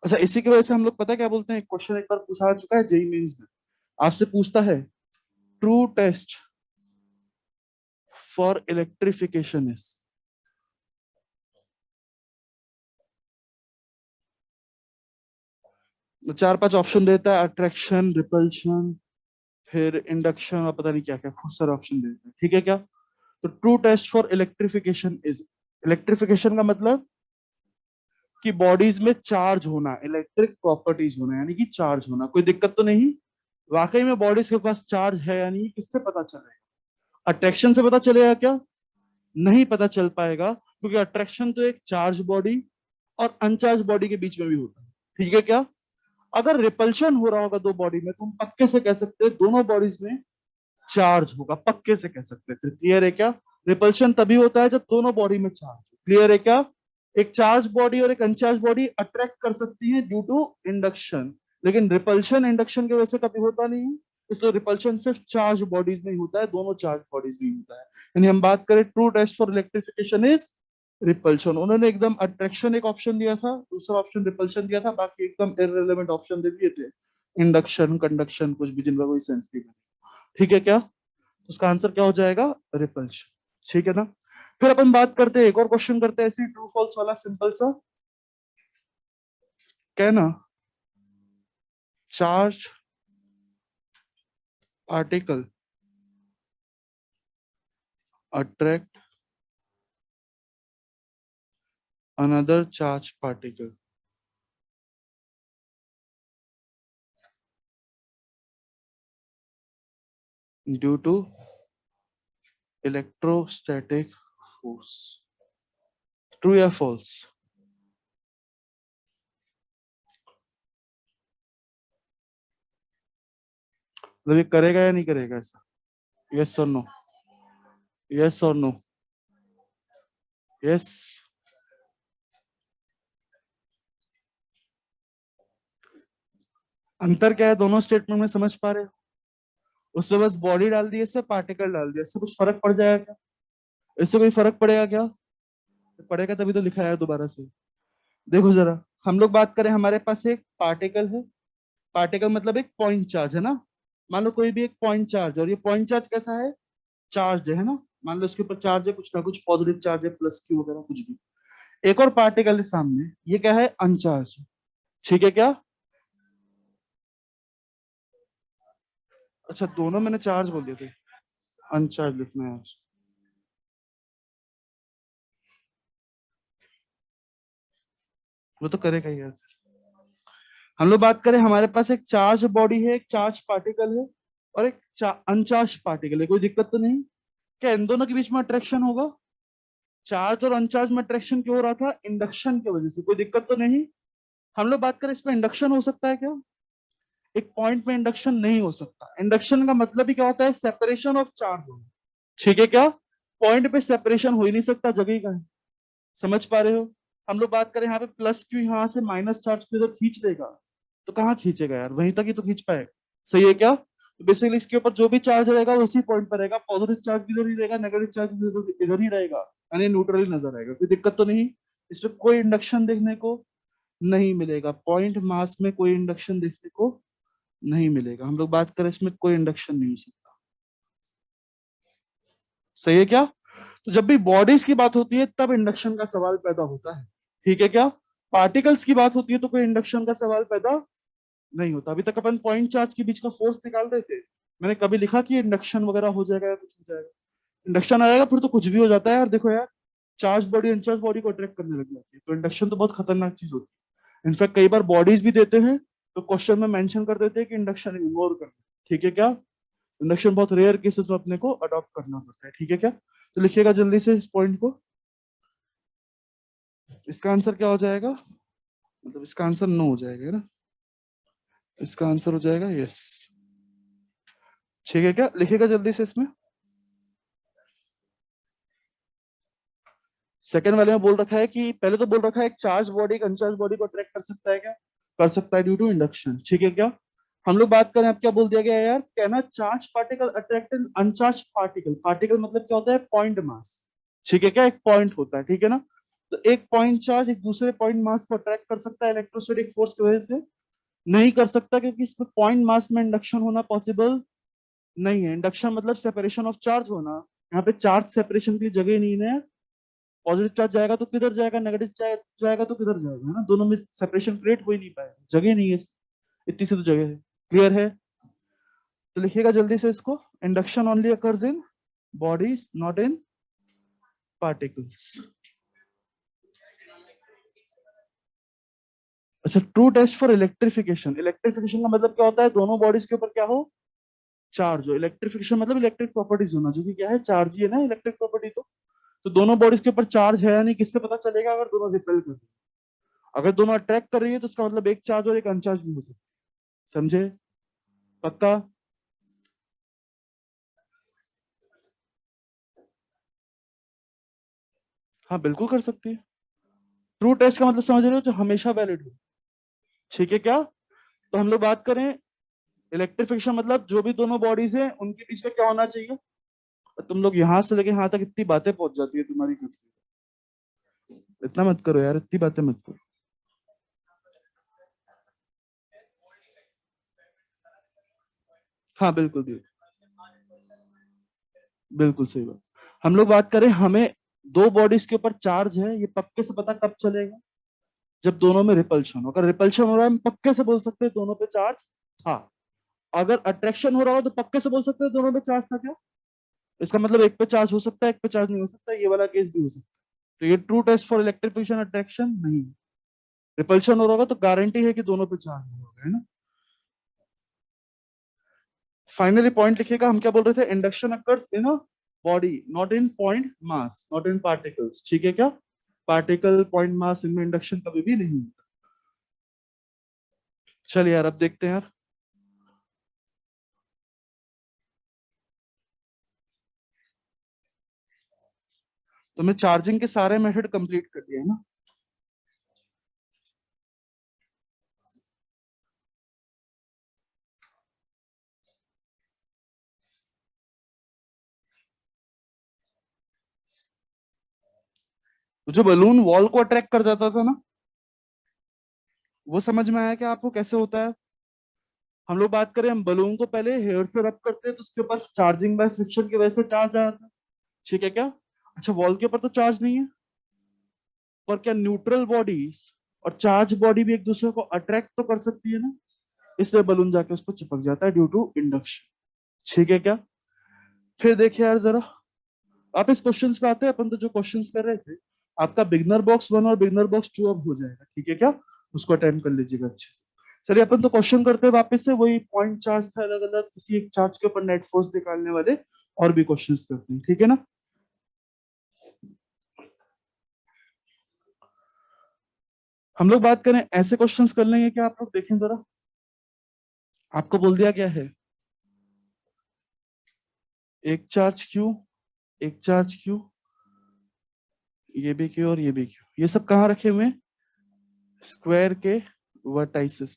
अच्छा, इसी की वजह से हम लोग पता क्या बोलते हैं, एक क्वेश्चन एक बार पूछा चुका है जेई मेंस में, आपसे पूछता है true test for electrification is. चार पांच ऑप्शन देता है, अट्रैक्शन, रिपल्शन, फिर इंडक्शन और पता नहीं क्या क्या, खूब सारे ऑप्शन देते हैं। ठीक है क्या? तो true test for electrification is, electrification का मतलब कि बॉडीज में चार्ज होना, इलेक्ट्रिक प्रॉपर्टीज होना यानी कि चार्ज होना। कोई दिक्कत तो नहीं। वाकई में बॉडीज के पास चार्ज है यानी कि किससे पता चलेगा? अट्रैक्शन से पता चलेगा क्या? नहीं पता चल पाएगा, क्योंकि अट्रैक्शन तो एक चार्ज बॉडी और अनचार्ज बॉडी के बीच में भी होता है। ठीक है क्या? अगर रिपल्शन हो रहा होगा दो बॉडी में, तो हम पक्के से कह सकते हैं दोनों बॉडीज में चार्ज होगा, पक्के से कह सकते हैं। फिर क्लियर है क्या? रिपल्शन तभी होता है जब दोनों बॉडी में चार्ज हो। क्लियर है क्या? एक चार्ज बॉडी और एक अनचार्ज बॉडी अट्रैक्ट कर सकती है ड्यू टू इंडक्शन, लेकिन रिपल्शन इंडक्शन की वजह से कभी होता नहीं है। इसलिए रिपल्शन सिर्फ चार्ज बॉडीज में ही होता है, दोनों चार्ज बॉडीज में ही होता है। यानी हम बात करें true test for electrification is repulsion. उन्होंने एकदम अट्रैक्शन एक ऑप्शन दिया था, दूसरा ऑप्शन रिपल्शन दिया था, बाकी एकदम इररिलेवेंट ऑप्शन दे दिए थे, इंडक्शन कंडक्शन कुछ भी जिनका कोई सेंस नहीं। ठीक है क्या? उसका आंसर क्या हो जाएगा? रिपल्शन। ठीक है ना। फिर अपन बात करते हैं, एक और क्वेश्चन करते हैं ऐसे ट्रू फॉल्स वाला सिंपल सा। क्या है ना, charge particle attract another charge particle due to electrostatic force. True या फॉल्स? मतलब ये करेगा या नहीं करेगा ऐसा? यस और नो? यस और नो? यस। अंतर क्या है दोनों स्टेटमेंट में, समझ पा रहे हो? उसमें बस बॉडी डाल दी, इसमें पार्टिकल डाल दिया, इससे कुछ फर्क पड़ जाएगा क्या? इससे कोई फर्क पड़ेगा क्या? पड़ेगा तभी तो लिखा है दोबारा से। देखो जरा, हम लोग बात करें, हमारे पास एक पार्टिकल है, पार्टिकल मतलब एक पॉइंट चार्ज है ना। मान लो कोई भी एक पॉइंट चार्ज, और ये पॉइंट चार्ज कैसा है? चार्ज है ना। मान लो इसके ऊपर चार्ज है, कुछ ना कुछ पॉजिटिव चार्ज है, प्लस क्यू वगैरह कुछ भी। एक और पार्टिकल है सामने, ये क्या है? अनचार्ज। ठीक है क्या? अच्छा, दोनों मैंने चार्ज बोल दिए थे, अनचार्ज लिखना है आज। वो तो करेगा ही यार। हम लोग बात करें, हमारे पास एक चार्ज बॉडी है, एक चार्ज पार्टिकल है और एक अनचार्ज पार्टिकल है, कोई दिक्कत तो नहीं? क्या इन दोनों के बीच में अट्रैक्शन होगा? चार्ज और अनचार्ज में अट्रैक्शन क्यों हो रहा था? इंडक्शन की वजह से, कोई दिक्कत तो नहीं? हम लोग बात करें इसमें इंडक्शन हो सकता है क्या? एक पॉइंट में इंडक्शन नहीं हो सकता। इंडक्शन का मतलब ही क्या होता है? सेपरेशन ऑफ चार्ज होना। ठीक है क्या? पॉइंट पे सेपरेशन हो ही नहीं सकता, जगह का है। समझ पा रहे हो? हम लोग बात करें यहाँ पे प्लस क्यू यहां से माइनस चार्ज को इधर खींच देगा, तो कहाँ खींचेगा यार? वहीं तक ही तो खींच पाएगा। सही है क्या? तो बेसिकली इसके ऊपर जो भी चार्ज रहेगा वो उसी पॉइंट पर रहेगा। पॉजिटिव चार्ज भी इधर ही रहेगा, नेगेटिव चार्ज इधर ही रहेगा, यानी न्यूट्रल ही नजर आएगा। कोई दिक्कत तो नहीं? इसमें कोई इंडक्शन देखने को नहीं मिलेगा। पॉइंट मास में कोई इंडक्शन देखने को नहीं मिलेगा। हम लोग बात करें इसमें कोई इंडक्शन नहीं हो सकता। सही है क्या? तो जब भी बॉडीज की बात होती है तब इंडक्शन का सवाल पैदा होता है। ठीक है क्या? पार्टिकल्स की बात होती है तो कोई इंडक्शन का सवाल पैदा नहीं होता। अभी तक अपन पॉइंट चार्ज के बीच का फोर्स निकाल रहे थे, मैंने कभी लिखा कि इंडक्शन वगैरह हो जाएगा या कुछ हो जाएगा? इंडक्शन आएगा फिर तो कुछ भी हो जाता है यार। देखो यार, चार्ज बॉडी अनचार्ज बॉडी को अट्रैक्ट करने लग जाती है, तो इंडक्शन तो बहुत खतरनाक चीज होती है। इनफैक्ट कई बार बॉडीज भी देते हैं तो क्वेश्चन में मेंशन कर देते हैं कि इंडक्शन इग्नोर करना। ठीक है क्या? इंडक्शन बहुत रेयर केसेस में अपने को अडॉप्ट करना पड़ता है। ठीक है क्या? तो लिखिएगा जल्दी से इस पॉइंट को। इसका आंसर क्या हो जाएगा? मतलब इसका आंसर नो हो जाएगा, है ना? इसका आंसर हो जाएगा यस। ठीक है क्या? लिखिएगा जल्दी से इसमें। सेकंड वाले में बोल रखा है कि, पहले तो बोल रखा है एक चार्ज बॉडी एक अनचार्ज बॉडी को अट्रैक्ट कर सकता है क्या? कर सकता है ड्यू टू इंडक्शन। ठीक है क्या? हम लोग बात करें, अब क्या बोल दिया गया है यार? कहना charge particle attract an uncharge particle. Particle मतलब क्या होता है? Point mass. ठीक है क्या? एक पॉइंट होता है, ठीक है ना? तो एक पॉइंट चार्ज एक दूसरे पॉइंट मास को अट्रैक्ट कर सकता है इलेक्ट्रोस्टैटिक फोर्स की वजह से? नहीं कर सकता, क्योंकि इसमें पॉइंट मास में इंडक्शन होना पॉसिबल नहीं है। इंडक्शन मतलब सेपरेशन ऑफ चार्ज होना। यहाँ पे चार्ज सेपरेशन की जगह नहीं है। पॉजिटिव चार्ज जाएगा तो किधर जाएगा, नेगेटिव चार्ज जाएगा तो किधर जाएगा, है ना? दोनों में सेपरेशन क्रिएट हो ही नहीं पाएगा, जगह नहीं है। इतनी सी तो जगह है। क्लियर है? तो लिखिएगा जल्दी से इसको। Induction only occurs in bodies, not in particles. अच्छा, true test for electrification. Electrification का मतलब क्या होता है? दोनों बॉडीज के ऊपर क्या हो? चार्ज हो। इलेक्ट्रिफिकेशन मतलब इलेक्ट्रिक प्रॉपर्टीज होना, जो कि क्या है? चार्ज ही है ना इलेक्ट्रिक प्रॉपर्टी। तो दोनों बॉडीज के ऊपर चार्ज है या नहीं, किससे पता चलेगा? अगर दोनों रिपेल कर रही है। अगर दोनों अट्रैक्ट कर रही है तो इसका मतलब एक चार्ज और एक अनचार्ज भी हो सकता है। समझे? पक्का? हाँ बिल्कुल कर सकती है। ट्रू टेस्ट का मतलब समझ रहे हो? जो हमेशा वैलिड हो। ठीक है क्या? तो हम लोग बात करें, इलेक्ट्रिफिकेशन मतलब जो भी दोनों बॉडीज हैं उनके बीच में क्या होना चाहिए। और तुम लोग यहां से लेके यहां तक इतनी बातें पहुंच जाती है तुम्हारी खुद की। इतना मत करो यार, इतनी बातें मत करो। हाँ बिल्कुल बिल्कुल। बिल्कुल सही बात। हम लोग बात करें, हमें दो बॉडीज के ऊपर चार्ज है, ये पक्के से पता कब चलेगा? जब दोनों में रिपल्शन हो। अगर रिपल्शन हो रहा है हम पक्के से बोल सकते हैं दोनों पे चार्ज था। अगर अट्रैक्शन हो रहा हो तो पक्के से बोल सकते हैं दोनों पे चार्ज था क्या? इसका मतलब एक पे चार्ज हो सकता है, एक पे चार्ज नहीं हो सकता, ये वाला केस भी हो सकता है। तो ये true test for electrification attraction नहीं। रिपल्शन हो रहा होगा तो गारंटी है कि दोनों पे चार्ज होगा, है ना? फाइनली पॉइंट लिखिएगा। हम क्या बोल रहे थे? Induction occurs in a body, not in point mass, not in particles. ठीक है क्या? पार्टिकल पॉइंट मास इनमें इंडक्शन कभी भी नहीं होता। चलिए यार, अब देखते हैं यार। तो मैं चार्जिंग के सारे मेथड कंप्लीट कर दिया है ना? तो जो बलून वॉल को अट्रैक्ट कर जाता था ना, वो समझ में आया कि आपको कैसे होता है? हम लोग बात करें, हम बलून को पहले हेयर से रब करते हैं तो उसके ऊपर चार्जिंग बाय फ्रिक्शन की वजह से चार्ज आ जाता है। ठीक है क्या? अच्छा, वॉल के ऊपर तो चार्ज नहीं है, पर क्या न्यूट्रल बॉडीज और चार्ज बॉडी भी एक दूसरे को अट्रैक्ट तो कर सकती है ना? इसलिए बलून जाके उस पर चिपक जाता है ड्यू टू इंडक्शन। ठीक है क्या? फिर देखिए यार जरा, आप इस क्वेश्चन पे आते हैं। अपन तो जो क्वेश्चन कर रहे थे, आपका बिगनर बॉक्स 1 और बिगनर बॉक्स 2 अब हो जाएगा। ठीक है क्या? उसको अटेम्प्ट कर लीजिएगा अच्छे से। चलिए अपन तो क्वेश्चन करते हैं वापस से, वही पॉइंट चार्ज था अलग अलग किसी एक चार्ज के ऊपर नेट फोर्स निकालने वाले, और भी क्वेश्चंस करते हैं, ठीक है ना। हम लोग बात करें ऐसे क्वेश्चंस कर लेंगे क्या, आप लोग देखें जरा। आपको बोल दिया क्या है, एक चार्ज क्यू, एक चार्ज क्यू, ये भी क्यू और ये भी क्यू, ये सब कहाँ रखे हुए हैं, स्क्वायर के वर्टाइसिस,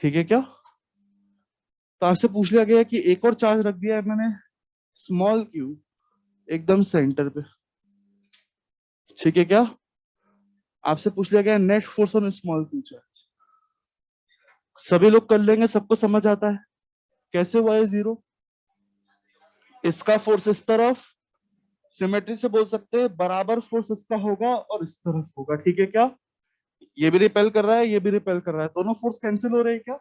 ठीक है क्या। तो आपसे पूछ लिया गया कि एक और चार्ज रख दिया है मैंने, स्मॉल क्यू, एकदम सेंटर पे, ठीक है क्या। आपसे पूछ लिया गया net force on small Q charge, सभी लोग कर लेंगे, सबको समझ आता है कैसे हुआ है जीरो। इसका फोर्स इस तरफ, सिमेट्री से बोल सकते हैं बराबर फोर्स इसका होगा और इस तरफ होगा, ठीक है क्या। ये भी रिपेल कर रहा है, ये भी रिपेल कर रहा है, दोनों फोर्स कैंसिल हो रहे हैं क्या,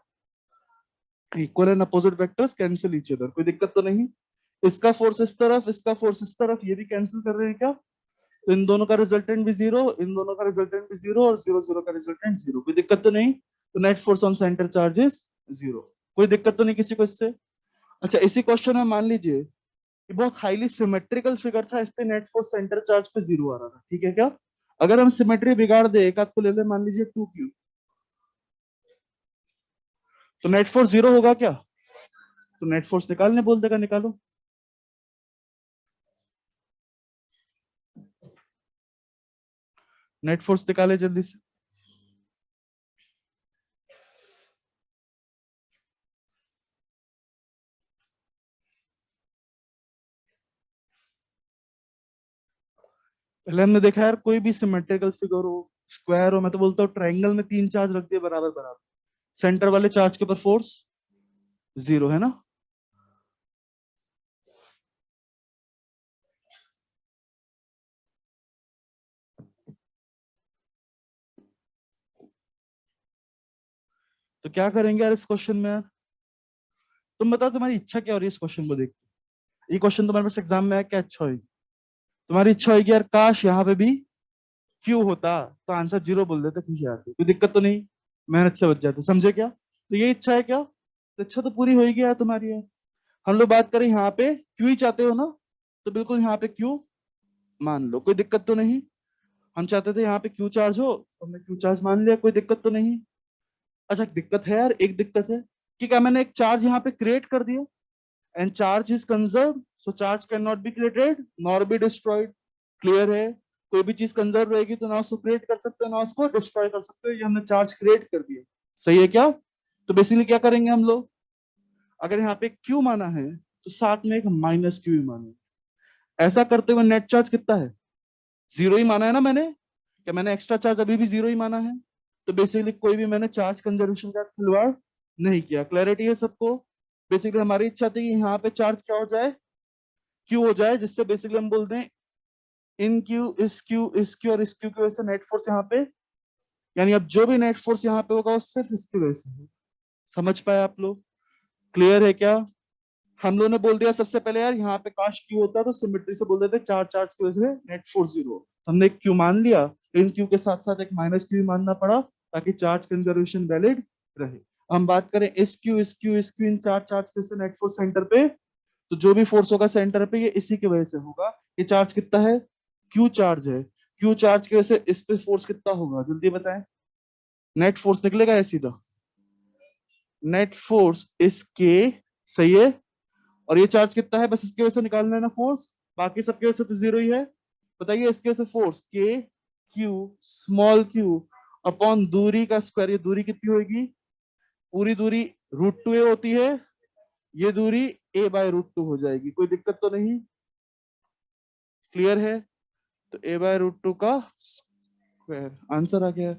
equal and opposite vectors cancel each other, कोई दिक्कत तो नहीं। इसका फोर्स इस तरफ, इसका फोर्स इस तरफ, ये भी कैंसिल कर रहे हैं क्या। तो इन दोनों का रिजल्टेंट भी जीरो, इन दोनों का रिजल्टेंट भी जीरो, और जीरो जीरो का रिजल्टेंट जीरो, कोई दिक्कत तो नहीं। तो net force on centre charges zero, कोई दिक्कत तो नहीं किसी को इससे। अच्छा इसी क्वेश्चन में मान लीजिए ये बहुत हाईली सिमेट्रिकल फिगर था, इसलिए नेट फोर्स सेंटर चार्ज पे जीरो आ रहा था, ठीक है क्या। अगर हम सिमेट्री बिगाड़ दे, एक आध को ले ले, मान लीजिए 2Q, तो नेट फोर्स जीरो होगा क्या। तो नेट फोर्स निकालने बोल देगा, निकालो। नेट फोर्स निकाले जल्दी से। पहले हमने देखा यार, कोई भी सिमेट्रिकल फिगर हो, स्क्वायर हो, मैं तो बोलता हूँ ट्रायंगल में तीन चार्ज रख दिए बराबर बराबर, सेंटर वाले चार्ज के ऊपर फोर्स जीरो है ना। तो क्या करेंगे यार इस क्वेश्चन में यार, तुम बताओ तुम्हारी इच्छा क्या हो रही है इस क्वेश्चन को देख के? ये क्वेश्चन तुम्हारे पास एग्जाम में आया, क्या अच्छा होगी तुम्हारी इच्छा होगी यार, काश यहाँ पे भी क्यू होता तो आंसर जीरो बोल देते, खुशी आती, कोई दिक्कत तो नहीं, मेहनत से बच जाते, समझे क्या। तो ये इच्छा है क्या, तो इच्छा तो पूरी होगी यार तुम्हारी यार। हम लोग बात करें यहाँ पे क्यू ही चाहते हो ना, तो बिल्कुल यहाँ पे क्यू मान लो, कोई दिक्कत तो नहीं। हम चाहते थे यहाँ पे क्यू चार्ज हो, तो हमने क्यू चार्ज मान लिया, कोई दिक्कत तो नहीं। अच्छा दिक्कत है यार, एक दिक्कत है कि क्या मैंने एक चार्ज यहाँ पे क्रिएट कर दिया, and charge is conserve, so charge can not be created nor be destroyed, clear है। कोई भी चीज कंजर्व रहेगी तो ना उसको क्रिएट कर सकते हो ना उसको डिस्ट्रॉय कर सकते हो, ये हमने चार्ज क्रिएट कर दिया, सही है क्या। तो बेसिकली क्या करेंगे हम लोग, अगर यहाँ पे क्यू माना है तो साथ में एक माइनस क्यू माना है, ऐसा करते हुए नेट चार्ज कितना है, जीरो ही माना है ना मैंने, क्या मैंने एक्स्ट्रा चार्ज अभी भी जीरो ही माना है। तो बेसिकली कोई भी मैंने चार्ज कंजर्वेशन का खिलवाड़ नहीं किया, क्लैरिटी है सबको। बेसिकली हमारी इच्छा थी कि यहाँ पे चार्ज क्या हो जाए, क्यू हो जाए, जिससे बेसिकली हम बोल दें इन क्यू, इस क्यू, इस क्यू और इस क्यू की वजह से नेट फोर्स यहाँ पे, यानी अब जो भी नेट फोर्स यहाँ पे होगा वो सिर्फ इसकी वजह से है। समझ पाए आप लोग, क्लियर है क्या। हम लोगों ने बोल दिया सबसे पहले यार यहाँ पे काश क्यू होता तो सिमेट्री से बोल देते चार चार्ज की वजह से नेट फोर्स जीरो, हमने एक क्यू मान लिया, इन क्यू के साथ साथ एक माइनस क्यू मानना पड़ा ताकि चार्ज कंजर्वेशन वैलिड रहे। हम बात करें इस क्यू, इस क्यू, इस क्यू, इन चार चार्ज के से नेट फोर्स सेंटर पे, तो जो भी फोर्स होगा सेंटर पे ये इसी की वजह से होगा। ये चार्ज कितना है, क्यू चार्ज है, क्यू चार्ज की वजह से इस पे फोर्स कितना होगा जल्दी बताएं, नेट फोर्स निकलेगा है सीधा, नेट फोर्स इस के, सही है। और ये चार्ज कितना है, बस इसकी वजह से निकालना है ना फोर्स, बाकी सबकी वजह से तो जीरो ही है। बताइए इसकी वजह से फोर्स के क्यू स्मॉल क्यू अपॉन दूरी का स्क्वायर, ये दूरी कितनी होगी, पूरी दूरी √2a होती है, ये दूरी a/√2 हो जाएगी, कोई दिक्कत तो नहीं, क्लियर है। तो a/√2 का स्क्वायर आंसर आ गया,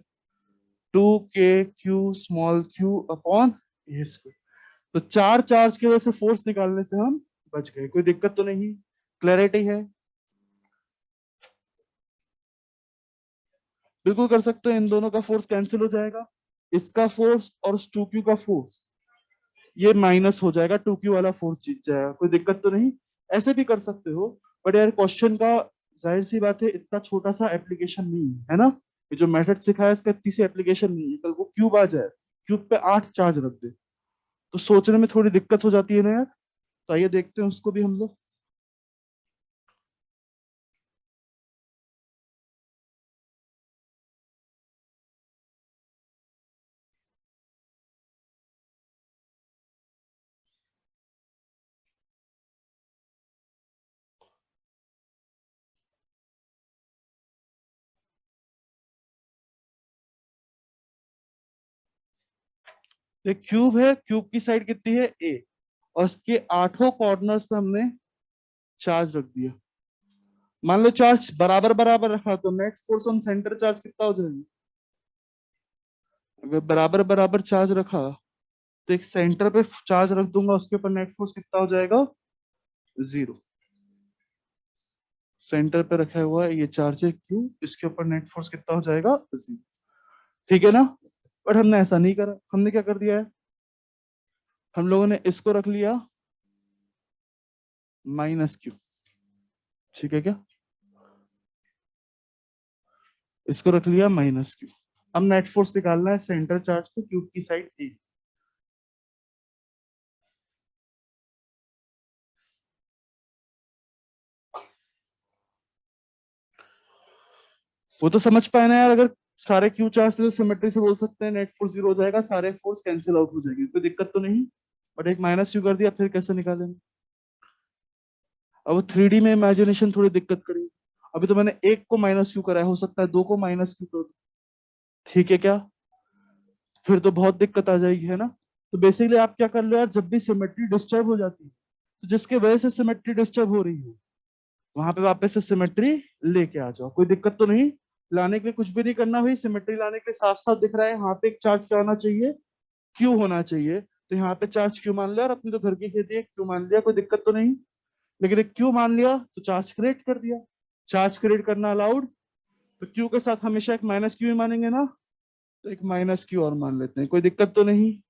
2k q small q upon a square. तो चार चार्ज की वजह से फोर्स निकालने से हम बच गए, कोई दिक्कत तो नहीं, क्लैरिटी है। बिल्कुल कर सकते हो, इन दोनों का फोर्स कैंसिल हो जाएगा, इसका फोर्स और 2Q का फोर्स ये माइनस हो जाएगा, 2Q वाला फोर्स जीत जाएगा, कोई दिक्कत तो नहीं। ऐसे भी कर सकते हो, बट यार क्वेश्चन का जाहिर सी बात है इतना छोटा सा एप्लीकेशन नहीं है ना, ये जो मेथड सिखाया इसका इतनी सी एप्लीकेशन नहीं है, कल को क्यूब आ जाए, क्यूब पे 8 चार्ज रख दे तो सोचने में थोड़ी दिक्कत हो जाती है ना यार। तो आइए देखते हैं उसको भी हम लोग। एक क्यूब है, क्यूब की साइड कितनी है ए, और उसके आठों कॉर्नर्स पे हमने चार्ज रख दिया। मान लो चार्ज बराबर बराबर रखा तो net force on centre charge कितना हो जाएगा? अगर बराबर बराबर चार्ज रखा तो एक सेंटर पे चार्ज रख दूंगा, उसके ऊपर नेट फोर्स कितना हो जाएगा? 0। सेंटर पे रखा हुआ है ये चार्ज है क्यू, इसके ऊपर नेट फोर्स कितना हो जाएगा? 0। ठीक है ना? बट हमने ऐसा नहीं करा, हमने क्या कर दिया है, हम लोगों ने इसको रख लिया -q। ठीक है क्या? इसको रख लिया -q। अब नेट फोर्स निकालना है सेंटर चार्ज पे क्यूब की साइड ए। वो तो समझ पाए ना यार, अगर सारे क्यू चार्ज से सिमेट्री से बोल सकते हैं नेट फोर्स 0 हो जाएगा, सारे फोर्स कैंसिल आउट हो जाएगी, कोई दिक्कत तो नहीं। बट एक -q कर दिया, फिर कैसे निकालेंगे? अब 3D में इमेजिनेशन थोड़ी दिक्कत करेगी। अभी तो मैंने एक को -q करा है, हो सकता है दो को -q कर दूं। ठीक है क्या? फिर तो बहुत दिक्कत आ जाएगी, है ना? तो बेसिकली आप क्या कर लो यार, जब भी सिमेट्री डिस्टर्ब हो जाती है तो जिसके वजह से सिमेट्री डिस्टर्ब हो रही है वहां पे वापस से सिमेट्री लेके आ जाओ, कोई दिक्कत तो नहीं। लाने के लिए कुछ भी नहीं करना भाई, सिमेट्री लाने के लिए साफ साफ दिख रहा है यहाँ पे एक चार्ज क्या होना चाहिए? क्यू होना चाहिए। तो यहाँ पे चार्ज क्यू मान लिया, और अपनी तो घर की खेती है, क्यू मान लिया, कोई दिक्कत तो नहीं। लेकिन एक क्यू मान लिया तो चार्ज क्रिएट कर दिया, चार्ज क्रिएट करना अलाउड। तो क्यू के साथ हमेशा एक -q ही मानेंगे ना, तो एक -q और मान लेते हैं, कोई दिक्कत तो नहीं।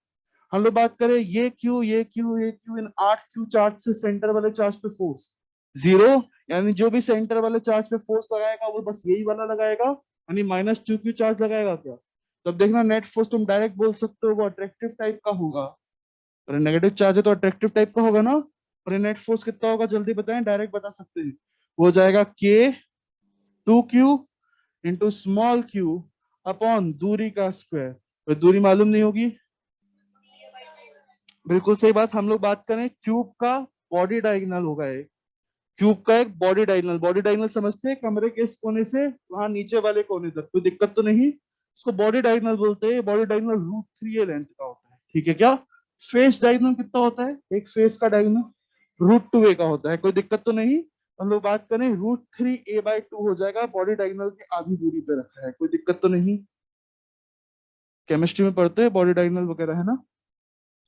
हम लोग बात करें ये क्यू ये क्यू ये क्यू, इन 8 क्यू चार्ज से सेंटर वाले चार्ज पे फोर्स 0। यानी जो भी सेंटर वाले चार्ज पे फोर्स लगाएगा वो बस यही वाला लगाएगा, यानी -2q चार्ज लगाएगा क्या? तब देखना नेट फोर्स तुम डायरेक्ट बोल सकते हो वो अट्रैक्टिव टाइप का होगा, और नेगेटिव चार्ज है तो अट्रैक्टिव टाइप का होगा ना। और नेट फोर्स कितना होगा जल्दी बताएं, डायरेक्ट बता सकते हैं। वो हो जाएगा k 2q into small q upon दूरी का स्क्वायर। तो दूरी मालूम नहीं होगी, बिल्कुल सही बात। हम लोग बात करें क्यूब का बॉडी डायगोनल होगा एक, क्यूब का एक बॉडी डायगोनल, बॉडी डायगोनल समझते हैं, कमरे के इस कोने से वहां नीचे वाले कोने तक, कोई दिक्कत तो नहीं। इसको बॉडी डायगोनल बोलते हैं। बॉडी डायगोनल √3a लेंथ का होता है, ठीक है क्या? फेस डायगोनल कितना होता है, एक फेस का डायगोनल √2a का होता है, कोई दिक्कत तो नहीं। हम लोग बात करें √3a/2 हो जाएगा, बॉडी डायगोनल की आधी दूरी पे रखा है, कोई दिक्कत तो नहीं। केमिस्ट्री में पढ़ते हैं बॉडी डायगोनल वगैरह, है ना?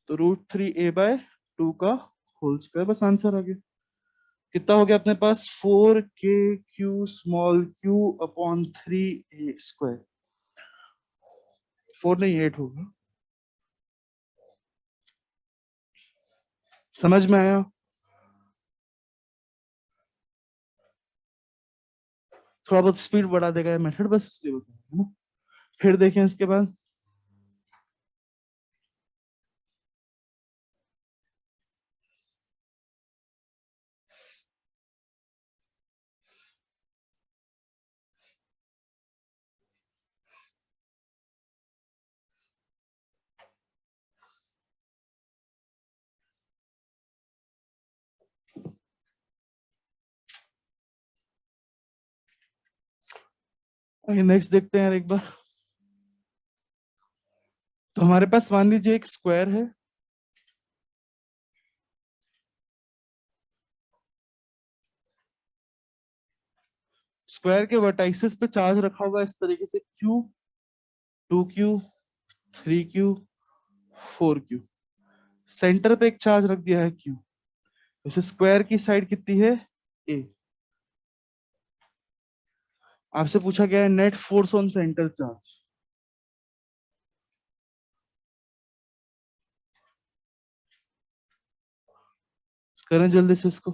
तो √3a/2 का होल स्क्वायर, बस आंसर आ गया। कितना हो गया अपने पास? 4k small q upon 3a²। 4 नहीं 8 होगा। समझ में आया? थोड़ा बहुत स्पीड बढ़ा देगा ये मेथड, बस इसलिए बता रहा हूँ। फिर देखें इसके बाद। नेक्स्ट देखते हैं यार एक बार। तो हमारे पास मान लीजिए एक स्क्वायर है, स्क्वायर के वर्टाइसेस पे चार्ज रखा हुआ है इस तरीके से, q 2q 3q 4q। Centre पे एक चार्ज रख दिया है q, जैसे स्क्वायर की साइड कितनी है a। आपसे पूछा गया है net force on centre charge. करें जल्दी से इसको।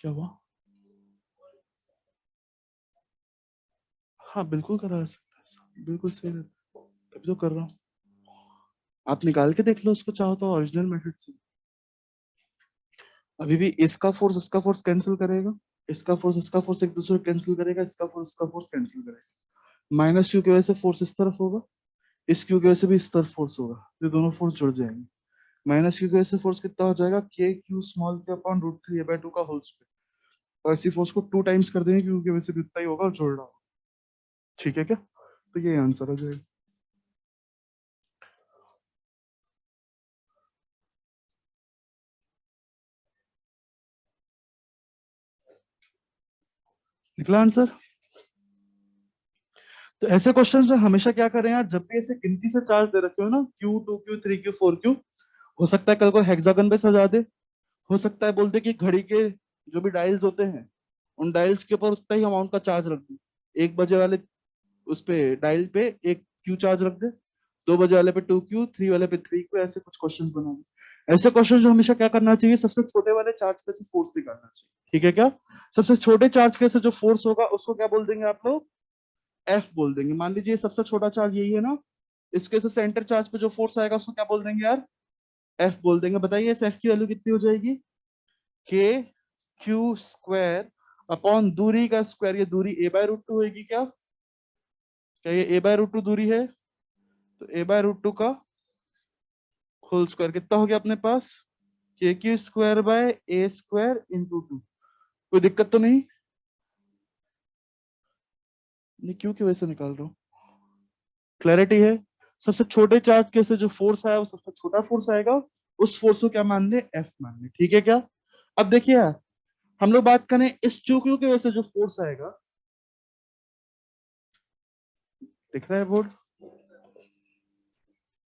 क्या हुआ? हाँ बिल्कुल करा सकता है, बिल्कुल सही रहता है, तभी तो कर रहा हूँ। आप निकाल के देख लो उसको चाहो तो ओरिजिनल मेथड से। अभी भी इसका फोर्स कैंसिल करेगा, इसका फोर्स एक दूसरे को कैंसिल करेगा, इसका फोर्स कैंसिल करेगा। माइनस क्यू की वजह से फोर्स इस तरफ होगा, इस क्यू की वजह से भी इस तरफ फोर्स होगा, ये दोनों फोर्स जुड़ जाएंगे। माइनस क्यू की वजह से फोर्स कितना हो जाएगा, के क्यू स्मॉल के अपॉन रूट 3 बाय 2 का होल स्क्वायर। और इसी फोर्स को 2 टाइम्स कर देंगे क्योंकि वैसे भी उतना ही होगा और जोड़ रहा होगा। ठीक है क्या? तो ये आंसर हो जाएगा। निकला आंसर? तो ऐसे क्वेश्चंस में हमेशा क्या करें यार, जब भी ऐसे गिनती से चार्ज दे रखे हो ना, Q2 Q3 Q4 Q, हो सकता है कल को हेक्सागन पे सजा दे, हो सकता है बोलते कि घड़ी के जो भी डायल्स होते हैं उन डायल्स के ऊपर उतना ही अमाउंट का चार्ज रख दे। 1 बजे वाले उस पे डायल पे एक क्यू चार्ज रख दे, 2 बजे वाले पे 2Q, 3 वाले पे 3Q, ऐसे कुछ क्वेश्चंस बना दे। ऐसे क्वेश्चन जो हमेशा क्या करना चाहिए, सबसे छोटे वाले चार्ज पे से फोर्स निकालना चाहिए। ठीक है क्या? सबसे छोटे चार्ज पे से जो फोर्स होगा उसको क्या बोल देंगे आप लोग, एफ बोल देंगे। मान लीजिए सबसे छोटा चार्ज यही है ना, इसके से सेंटर चार्ज पे जो फोर्स आएगा उसको क्या बोल देंगे यार, एफ बोल देंगे। बताइए इस एफ की वैल्यू कितनी हो जाएगी, के क्यू स्क्वायर अपॉन दूरी का स्क्वायर, ये दूरी ए बाय रूट टू होगी क्या? क्या ये ए बाय रूट टू दूरी है? तो ए बाय रूट टू का होल स्क्वायर कितना हो गया अपने पास, के q square by a square into 2। कोई दिक्कत तो नहीं? ये क्यों की वजह से निकाल रहा हूँ, क्लैरिटी है? सबसे छोटे चार्ज के से जो फोर्स आया वो सबसे छोटा फोर्स आएगा, उस फोर्स को क्या मान ले, एफ मान ले। ठीक है क्या? अब देखिए यार, हम लोग बात करें इस क्यू की वजह से जो फोर्स आएगा, दिख रहा है बोर्ड?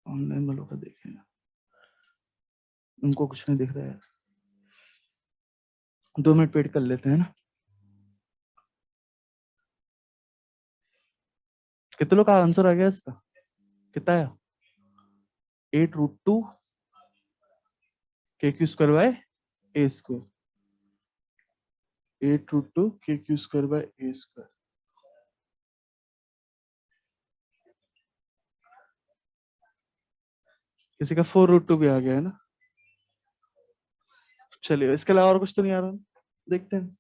ऑनलाइन वालों का देखें, उनको कुछ नहीं दिख रहा है। 2 मिनट वेट कर लेते हैं ना। कितने लोग का आंसर आ गया इसका? कितना है? 8 रूट 2 के q square by a square, 8 root 2 के q square by a square. किसी का 4 रूट 2 भी आ गया है ना? चलिए इसके अलावा और कुछ तो नहीं आ रहा, देखते हैं।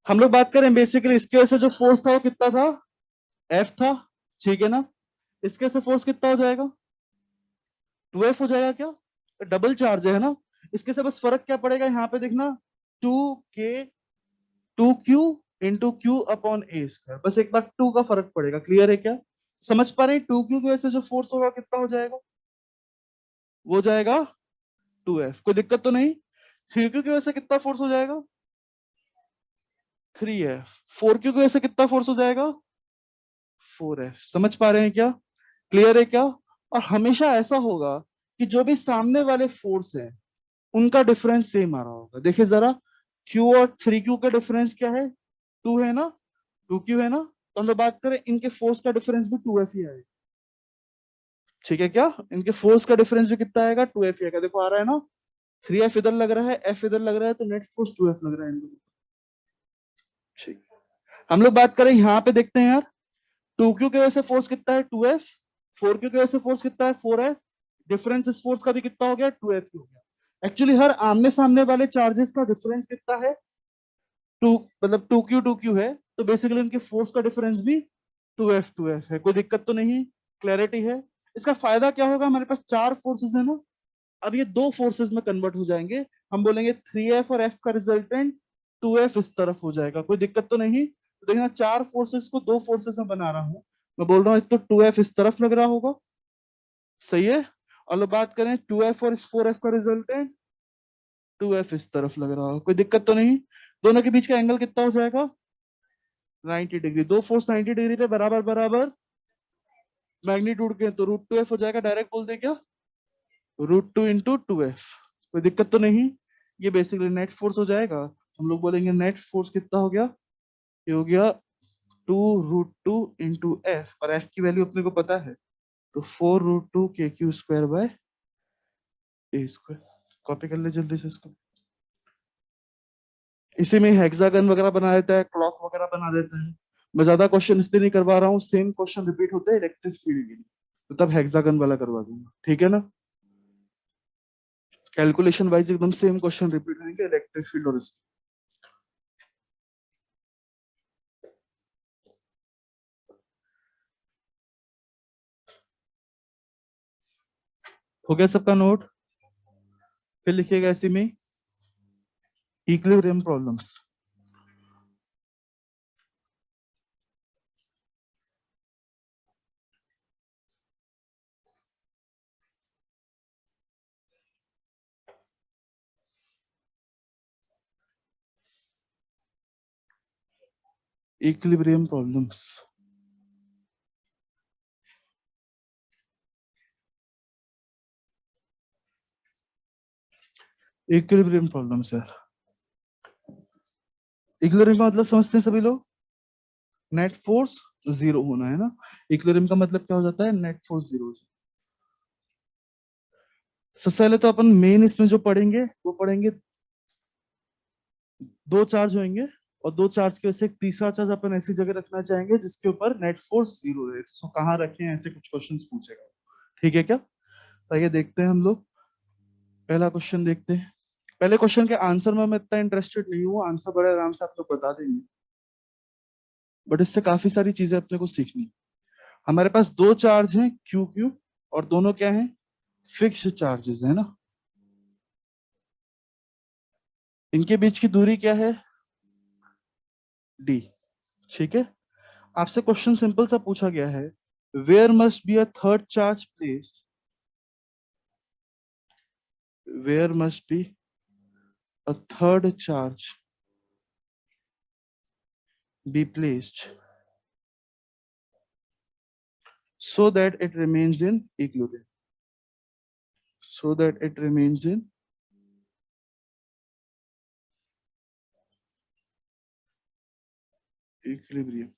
हम लोग बात करें बेसिकली इसके वजह से जो फोर्स था वो कितना था, एफ था। ठीक है ना? इसके से फोर्स कितना हो जाएगा, 2F हो जाएगा क्या? डबल चार्ज है ना? इसके से बस फर्क क्या पड़ेगा यहाँ पे देखना, 2K 2Q into q upon a square, बस एक बार 2 का फर्क पड़ेगा। क्लियर है क्या? समझ पा रहे हैं? 2Q की वजह से जो फोर्स होगा कितना हो जाएगा, वो हो जाएगा 2F। कोई दिक्कत तो नहीं? 3Q की वजह से कितना फोर्स हो जाएगा, 3F। 4Q की वजह से कितना फोर्स हो जाएगा, 4F। समझ पा रहे हैं क्या? क्लियर है क्या? और हमेशा ऐसा होगा कि जो भी सामने वाले फोर्स है उनका डिफरेंस सेम आ रहा होगा। देखिए जरा, Q और 3Q का डिफरेंस क्या है, 2 है ना, 2Q है ना, तो हम लोग बात करें इनके फोर्स का डिफरेंस भी 2F ही आएगा। ठीक है क्या? इनके फोर्स का डिफरेंस भी कितना आएगा, 2F ही आएगा। देखो आ रहा है ना, 3F इधर लग रहा है, F इधर लग रहा है, तो नेट फोर्स 2F लग रहा है इन दोनों। ठीक, हम लोग बात करें यहाँ पे देखते हैं यार, 2Q की वजह से फोर्स कितना है, 2F। 4Q की वजह से फोर्स कितना है, 4F। डिफरेंस इस फोर्स का भी कितना हो गया, 2F हो गया। एक्चुअली हर आमने सामने वाले चार्जेस का डिफरेंस कितना है, 2, मतलब 2Q है, तो बेसिकली उनके फोर्स का डिफरेंस भी 2F है। कोई दिक्कत तो नहीं? क्लैरिटी है? इसका फायदा क्या होगा, हमारे पास 4 फोर्सेस है ना, अब ये 2 फोर्सेस में कन्वर्ट हो जाएंगे। हम बोलेंगे 3F और F का रिजल्टेंट 2F इस तरफ हो जाएगा। कोई दिक्कत तो नहीं? तो देखना 4 फोर्सेस को 2 फोर्सेस में बना रहा हूं, मैं बोल रहा हूँ एक तो 2F इस तरफ लग रहा होगा, सही है, और लो बात करें 2F और इस 4F का रिजल्टेंट, 2F इस तरफ लग रहा होगा। कोई दिक्कत तो नहीं? दोनों के बीच का एंगल कितना हो जाएगा, 90 डिग्री। 2 फोर्स 90 डिग्री पे बराबर बराबर मैग्नीट्यूड के, तो √2F हो जाएगा। डायरेक्ट बोल दे क्या, √2 × 2F। कोई दिक्कत तो नहीं? ये बेसिकली नेट फोर्स हो जाएगा। हम लोग बोलेंगे नेट फोर्स कितना हो गया, ये हो गया 2√2 × F, और F की वैल्यू अपने को पता है, तो 4√2 KQ square by a square. Copy कर ले जल्दी से इसको। इसी में हेक्सागन वगैरह बना देता है, क्लॉक वगैरह बना देता है। मैं ज्यादा क्वेश्चन इसलिए नहीं करवा रहा हूँ, सेम क्वेश्चन रिपीट होते हैं इलेक्ट्रिक फील्ड के लिए, तो तब हेक्सागन वाला करवा दूंगा, ठीक है ना। कैलकुलेशन वाइज एकदम सेम क्वेश्चन रिपीट होंगे इलेक्ट्रिक फील्ड और इसके। हो गया सबका नोट। फिर लिखिएगा ऐसे में equilibrium problems. Equilibrium problems. Equilibrium problems यार। इक्विलिब्रियम का मतलब समझते हैं सभी लोग, नेट फोर्स जीरो होना है ना। इक्विलिब्रियम का मतलब क्या हो जाता है, नेट फोर्स जीरो। सबसे पहले तो अपन मेन इसमें जो पढ़ेंगे वो पढ़ेंगे, दो चार्ज होंगे और दो चार्ज की वजह से एक तीसरा चार्ज अपन ऐसी जगह रखना चाहेंगे जिसके ऊपर नेट फोर्स जीरो है, तो कहाँ रखें, ऐसे कुछ क्वेश्चंस पूछेगा, ठीक है क्या। तो ये देखते हैं हम लोग, पहला क्वेश्चन देखते हैं। पहले क्वेश्चन के आंसर में मैं इतना इंटरेस्टेड नहीं हूँ, आंसर बड़े आराम से आप लोग बता देंगे, बट इससे काफी सारी चीजें अपने को सीखनी। हमारे पास दो चार्ज हैं क्यू क्यू, और दोनों क्या हैं, फिक्स्ड चार्जेस है ना। इनके बीच की दूरी क्या है, डी, ठीक है। आपसे क्वेश्चन सिंपल सा पूछा गया है, where must be a third charge placed, where must be a third charge be placed so that it remains in equilibrium, so that it remains in equilibrium,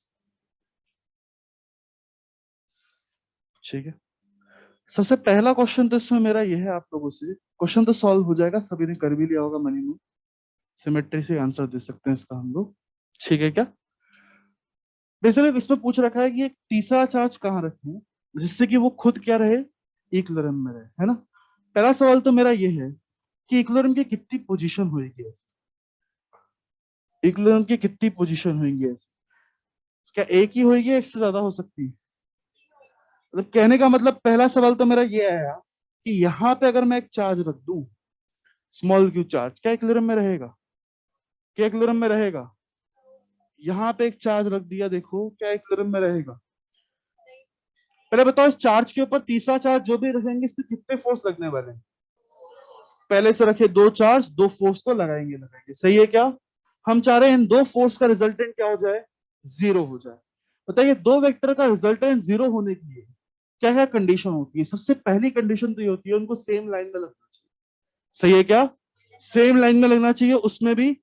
ठीक है। सबसे पहला क्वेश्चन तो इसमें मेरा ये है आप लोगों से, क्वेश्चन तो सॉल्व हो जाएगा, सभी ने कर भी लिया होगा मनी में, सिमेट्री से आंसर दे सकते हैं इसका हम लोग, ठीक है क्या। बेसिकली इसमें पूछ रखा है कि एक तीसरा चार्ज कहाँ रखें जिससे कि वो खुद क्या रहे, इक्विलिब्रियम में रहे, है ना। पहला सवाल तो मेरा ये है कि इक्विलिब्रियम की कितनी पोजीशन होगी ऐसे, इक्विलिब्रियम की कितनी पोजीशन होंगी ऐसे, क्या एक ही होगी, एक से ज्यादा हो सकती है। मतलब कहने का मतलब पहला सवाल तो मेरा ये आया कि यहाँ पे अगर मैं एक चार्ज रख दूं, स्मॉल क्यू चार्ज, क्या इक्विलिब्रियम में रहेगा, क्या इक्विलिब्रियम में रहेगा। यहाँ पे एक चार्ज रख दिया, देखो क्या इक्विलिब्रियम में रहेगा। पहले बताओ इस चार्ज के ऊपर तीसरा चार्ज जो भी रखेंगे इस पे कितने फोर्स लगने वाले हैं। पहले से रखे दो चार्ज, दो फोर्स को लगाएंगे लगाएंगे, सही है क्या। हम चाह रहे हैं इन दो फोर्स का रिजल्टेंट क्या हो जाए, जीरो हो जाए। बताइए दो वेक्टर का रिजल्टेंट जीरो होने के लिए क्या क्या कंडीशन होती है। सबसे पहली कंडीशन तो ये होती है उनको सेम लाइन में लगना चाहिए, सही है क्या, सेम लाइन में लगना चाहिए, उसमें भी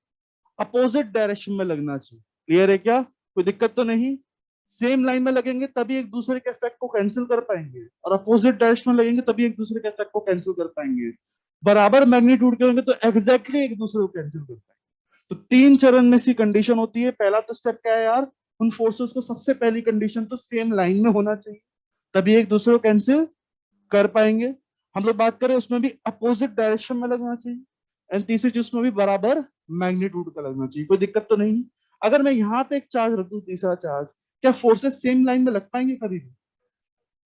अपोजिट डायरेक्शन में लगना चाहिए, क्लियर है क्या, कोई दिक्कत तो नहीं। सेम लाइन में लगेंगे तभी एक दूसरे के इफेक्ट को कैंसिल कर पाएंगे, और अपोजिट डायरेक्शन में लगेंगे तभी एक दूसरे के इफेक्ट को कैंसिल कर पाएंगे। बराबर मैग्नीट्यूड के होंगे तो एग्जैक्टली एक दूसरे को कैंसिल कर पाएंगे। तो तीन चरण में सी कंडीशन होती है। पहला तो स्टेप क्या है यार, उन फोर्सेस को सबसे पहली कंडीशन तो सेम लाइन में होना चाहिए, तभी एक दूसरे को कैंसिल कर पाएंगे। हम लोग बात करें उसमें भी अपोजिट डायरेक्शन में लगना चाहिए, एंड तीसरी चीज में भी बराबर मैग्नीट्यूड का लगना चाहिए, कोई दिक्कत तो नहीं। अगर मैं यहाँ पे एक चार्ज रख दूं, तीसरा चार्ज, क्या फोर्सेस सेम लाइन में लग पाएंगे कभी भी।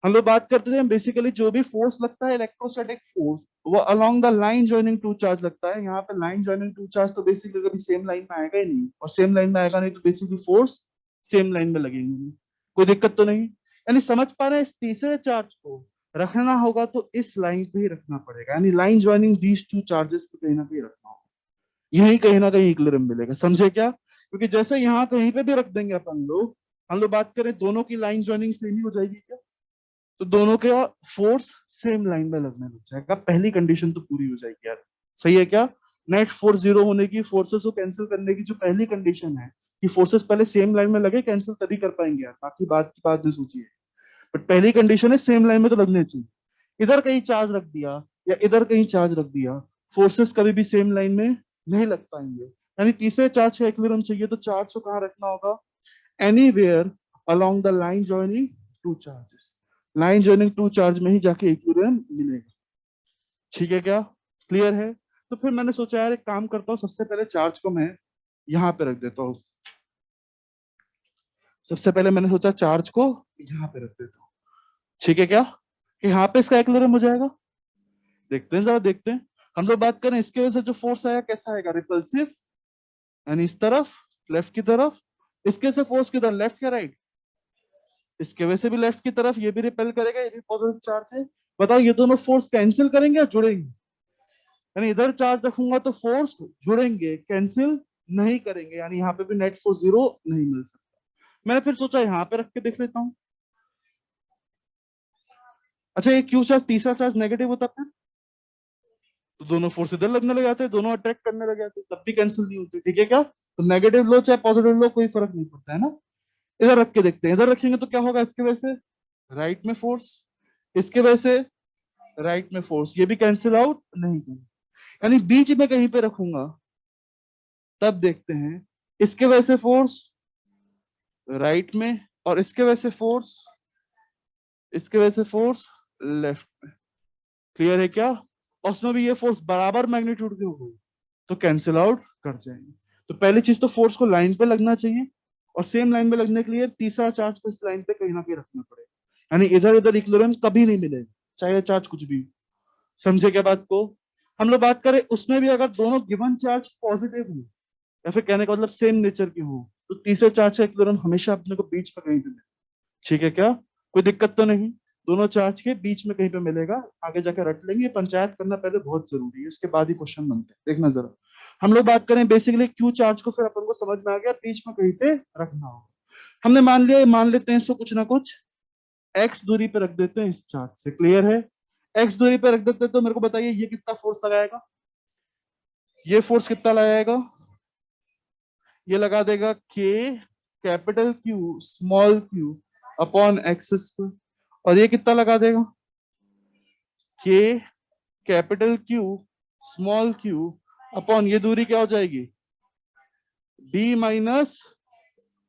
हम लोग बात करते थे बेसिकली जो भी फोर्स लगता है इलेक्ट्रोस्टैटिक फोर्स, वो along the line joining two charge लगता है। यहाँ पे लाइन जॉइनिंग टू चार्ज तो बेसिकली कभी सेम लाइन में आएगा ही नहीं, और सेम लाइन में आएगा नहीं तो बेसिकली फोर्स सेम लाइन में लगेंगे नहीं, कोई दिक्कत तो नहीं। यानी समझ पा रहे हैं, इस तीसरे चार्ज को रखना होगा तो इस लाइन पे ही रखना पड़ेगा, यानी line joining these two charges पे कहीं ना कहीं रखना होगा, यही कहीं ना कहीं इक्विलिब्रियम मिलेगा, समझे क्या। क्योंकि जैसे यहाँ कहीं पे भी रख देंगे अपन लोग, हम लोग बात करें दोनों की लाइन जॉइनिंग सेम ही हो जाएगी क्या, तो दोनों का फोर्स सेम लाइन में लगने लग जाएगा, पहली कंडीशन तो पूरी हो जाएगी यार, सही है क्या। नेट फोर्स जीरो होने की, फोर्सेस को कैंसिल करने की जो पहली कंडीशन है कि फोर्सेस पहले सेम लाइन में लगे, कैंसिल तभी कर पाएंगे यार, बाकी बात की बात नहीं सोचिए, बट पहली कंडीशन है सेम लाइन में तो लगने चाहिए। इधर कहीं चार्ज रख दिया या इधर कहीं चार्ज रख दिया, फोर्सेस कभी भी सेम लाइन में नहीं लग पाएंगे, यानी तीसरे चार्ज का इक्विलिब्रियम चाहिए तो चार्ज को कहाँ रखना होगा, anywhere along the line joining two charges, line joining two charge में ही जाके इक्विलिब्रियम मिलेगा। ठीक है क्या, क्लियर है। तो फिर मैंने सोचा यार एक काम करता हूँ, सबसे पहले चार्ज को मैं यहाँ पे रख देता हूँ। सबसे पहले मैंने सोचा चार्ज को यहाँ पे रख देता हूँ। ठीक है क्या, कि यहाँ पे इसका इक्विलिब्रियम हो जाएगा। देखते हैं, जरा देखते हैं। हम लोग बात करें इसके वजह से जो फोर्स आया कैसा आएगा, रिपल्सिव, यानी इस तरफ लेफ्ट की तरफ। इसके से फोर्स किधर, लेफ्ट या राइट, इसके वजह से भी लेफ्ट की तरफ, ये भी रिपेल करेगा, ये भी पॉजिटिव चार्ज है। बताओ ये दोनों फोर्स कैंसिल करेंगे या जुड़ेंगे, यानी इधर चार्ज रखूंगा तो फोर्स जुड़ेंगे, कैंसिल नहीं करेंगे, यानी यहाँ पे भी नेट फोर्स जीरो नहीं मिल सकता। मैंने फिर सोचा यहाँ पे रख के देख लेता हूँ। अच्छा ये क्यू चार्ज, तीसरा चार्ज नेगेटिव होता फिर तो दोनों फोर्स इधर लगने लग जाते हैं, दोनों अट्रैक्ट करने लग जाते हैं, तब भी कैंसिल नहीं होती। ठीक है क्या, तो नेगेटिव लो चाहे पॉजिटिव लो कोई फर्क नहीं पड़ता है ना। इधर रख के देखते हैं, इधर रखेंगे तो क्या होगा, इसके वजह से राइट में फोर्स, इसके वजह से राइट में फोर्स, ये भी कैंसिल आउट नहीं करेंगे, यानी बीच में कहीं पे रखूंगा तब देखते हैं। इसके वजह से फोर्स राइट में, और इसके वजह से फोर्स, इसके वजह से फोर्स लेफ्ट में। क्लियर है क्या, और उसमें भी ये फोर्स बराबर मैग्नीट्यूड के होगी तो कैंसिल आउट कर जाएंगे। तो पहली चीज तो फोर्स को लाइन पे लगना चाहिए, और सेम लाइन में लगने के लिए तीसरा चार्ज को इस लाइन पे कहीं ना कहीं रखना पड़ेगा, यानी इधर इधर इक्विलिब्रियम कभी नहीं मिलेगा चाहे चार्ज कुछ भी। समझे क्या बात को। हम लोग बात करें उसमें भी अगर दोनों गिवन चार्ज पॉजिटिव हो, या फिर कहने का मतलब सेम नेचर की हो, तो तीसरे चार्ज का इक्विलिब्रियम हमेशा अपने को बीच में कहीं पे मिलेगा। ठीक है क्या, कोई दिक्कत तो नहीं, दोनों चार्ज के बीच में कहीं पे मिलेगा। आगे जाकर रट लेंगे, पंचायत करना पहले बहुत जरूरी है, उसके बाद ही क्वेश्चन बनते हैं। देखना जरा, हम लोग बात करें बेसिकली क्यू चार्ज को, फिर अपन को समझ में आ गया बीच में कहीं पे रखना होगा। हमने मान लिया, मान लेते हैं इसको कुछ ना कुछ एक्स दूरी पे रख देते हैं इस चार्ज से। क्लियर है, एक्स दूरी पे रख देते हैं, तो मेरे को बताइए ये कितना फोर्स लगाएगा, ये फोर्स कितना लगाएगा, ये लगा देगा के capital Q small q upon x square, और ये कितना लगा देगा, के capital Q small q upon ये दूरी क्या हो जाएगी, डी माइनस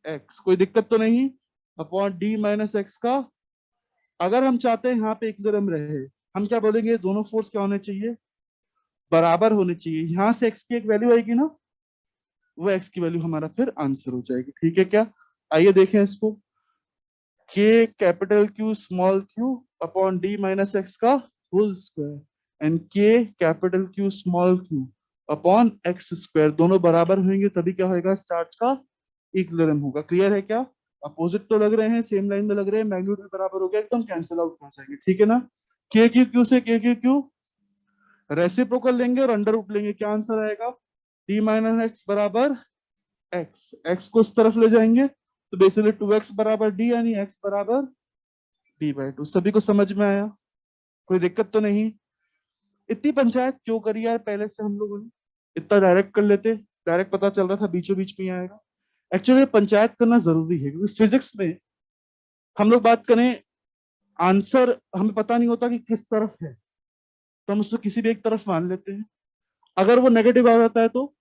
एक्स, कोई दिक्कत तो नहीं, अपॉन डी माइनस एक्स का। अगर हम चाहते हैं यहाँ पे इक्विलिब्रियम रहे, हम क्या बोलेंगे, दोनों फोर्स क्या होने चाहिए, बराबर होने चाहिए। यहां से एक्स की एक वैल्यू आएगी ना, वो एक्स की वैल्यू हमारा फिर आंसर हो जाएगी। ठीक है क्या, आइए देखें इसको, के capital Q small q upon D minus x का होल स्क्वायर एंड के capital Q small q upon x square, दोनों बराबर होंगे तभी क्या होगा, चार्ज का इक्विलिब्रियम होगा। क्लियर है क्या, अपोजिट तो लग रहे हैं, सेम लाइन में लग रहे हैं, मैग्नीट्यूड भी बराबर हो गया, एकदम कैंसिल आउट हो जाएंगे। ठीक है ना, के क्यू क्यू से के क्यू क्यू रेसिप्रोकल लेंगे और अंडर रूट लेंगे, क्या आंसर आएगा, डी माइनस एक्स बराबर एक्स, एक्स को इस तरफ ले जाएंगे तो बेसिकली 2x बराबर डी, यानी x बराबर d/2। सभी को समझ में आया, कोई दिक्कत तो नहीं। इतनी पंचायत क्यों करी यार, पहले से हम लोगों ने इतना डायरेक्ट कर लेते, डायरेक्ट पता चल रहा था बीचों बीच में ही आएगा। एक्चुअली पंचायत करना जरूरी है, क्योंकि फिजिक्स में हम लोग बात करें, आंसर हमें पता नहीं होता कि किस तरफ है, तो हम उसको किसी भी एक तरफ मान लेते हैं। अगर वो नेगेटिव आ जाता है तो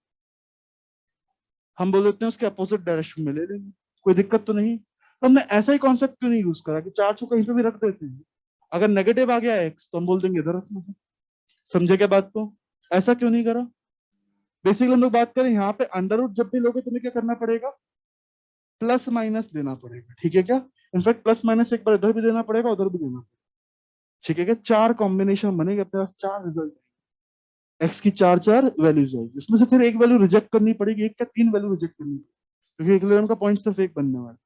हम बोल देते हैं उसके अपोजिट डायरेक्शन में ले लेंगे, कोई दिक्कत तो नहीं। तो हमने ऐसा ही कॉन्सेप्ट क्यों नहीं यूज करा कि चार्ज को कहीं पे भी रख देते हैं, अगर नेगेटिव आ गया एक्स तो हम बोल देंगे इधर रखना है। समझे क्या बात को, ऐसा क्यों नहीं करा। बेसिकली हम लोग बात करें यहाँ पे अंडर रूट जब भी लोगे तुम्हें क्या करना पड़ेगा, प्लस माइनस देना पड़ेगा। ठीक है क्या, इनफैक्ट प्लस माइनस एक बार इधर भी देना पड़ेगा उधर भी देना पड़ेगा। ठीक है क्या, चार कॉम्बिनेशन बनेगा अपने पास, चार रिजल्ट, एक्स की चार चार वैल्यूज आएगी, उसमें से फिर एक वैल्यू रिजेक्ट करनी पड़ेगी, एक क्या तीन वैल्यू रिजेक्ट करनी पड़ेगी, क्योंकि इक्विलिब्रियम का पॉइंट सिर्फ एक बनने वाला है,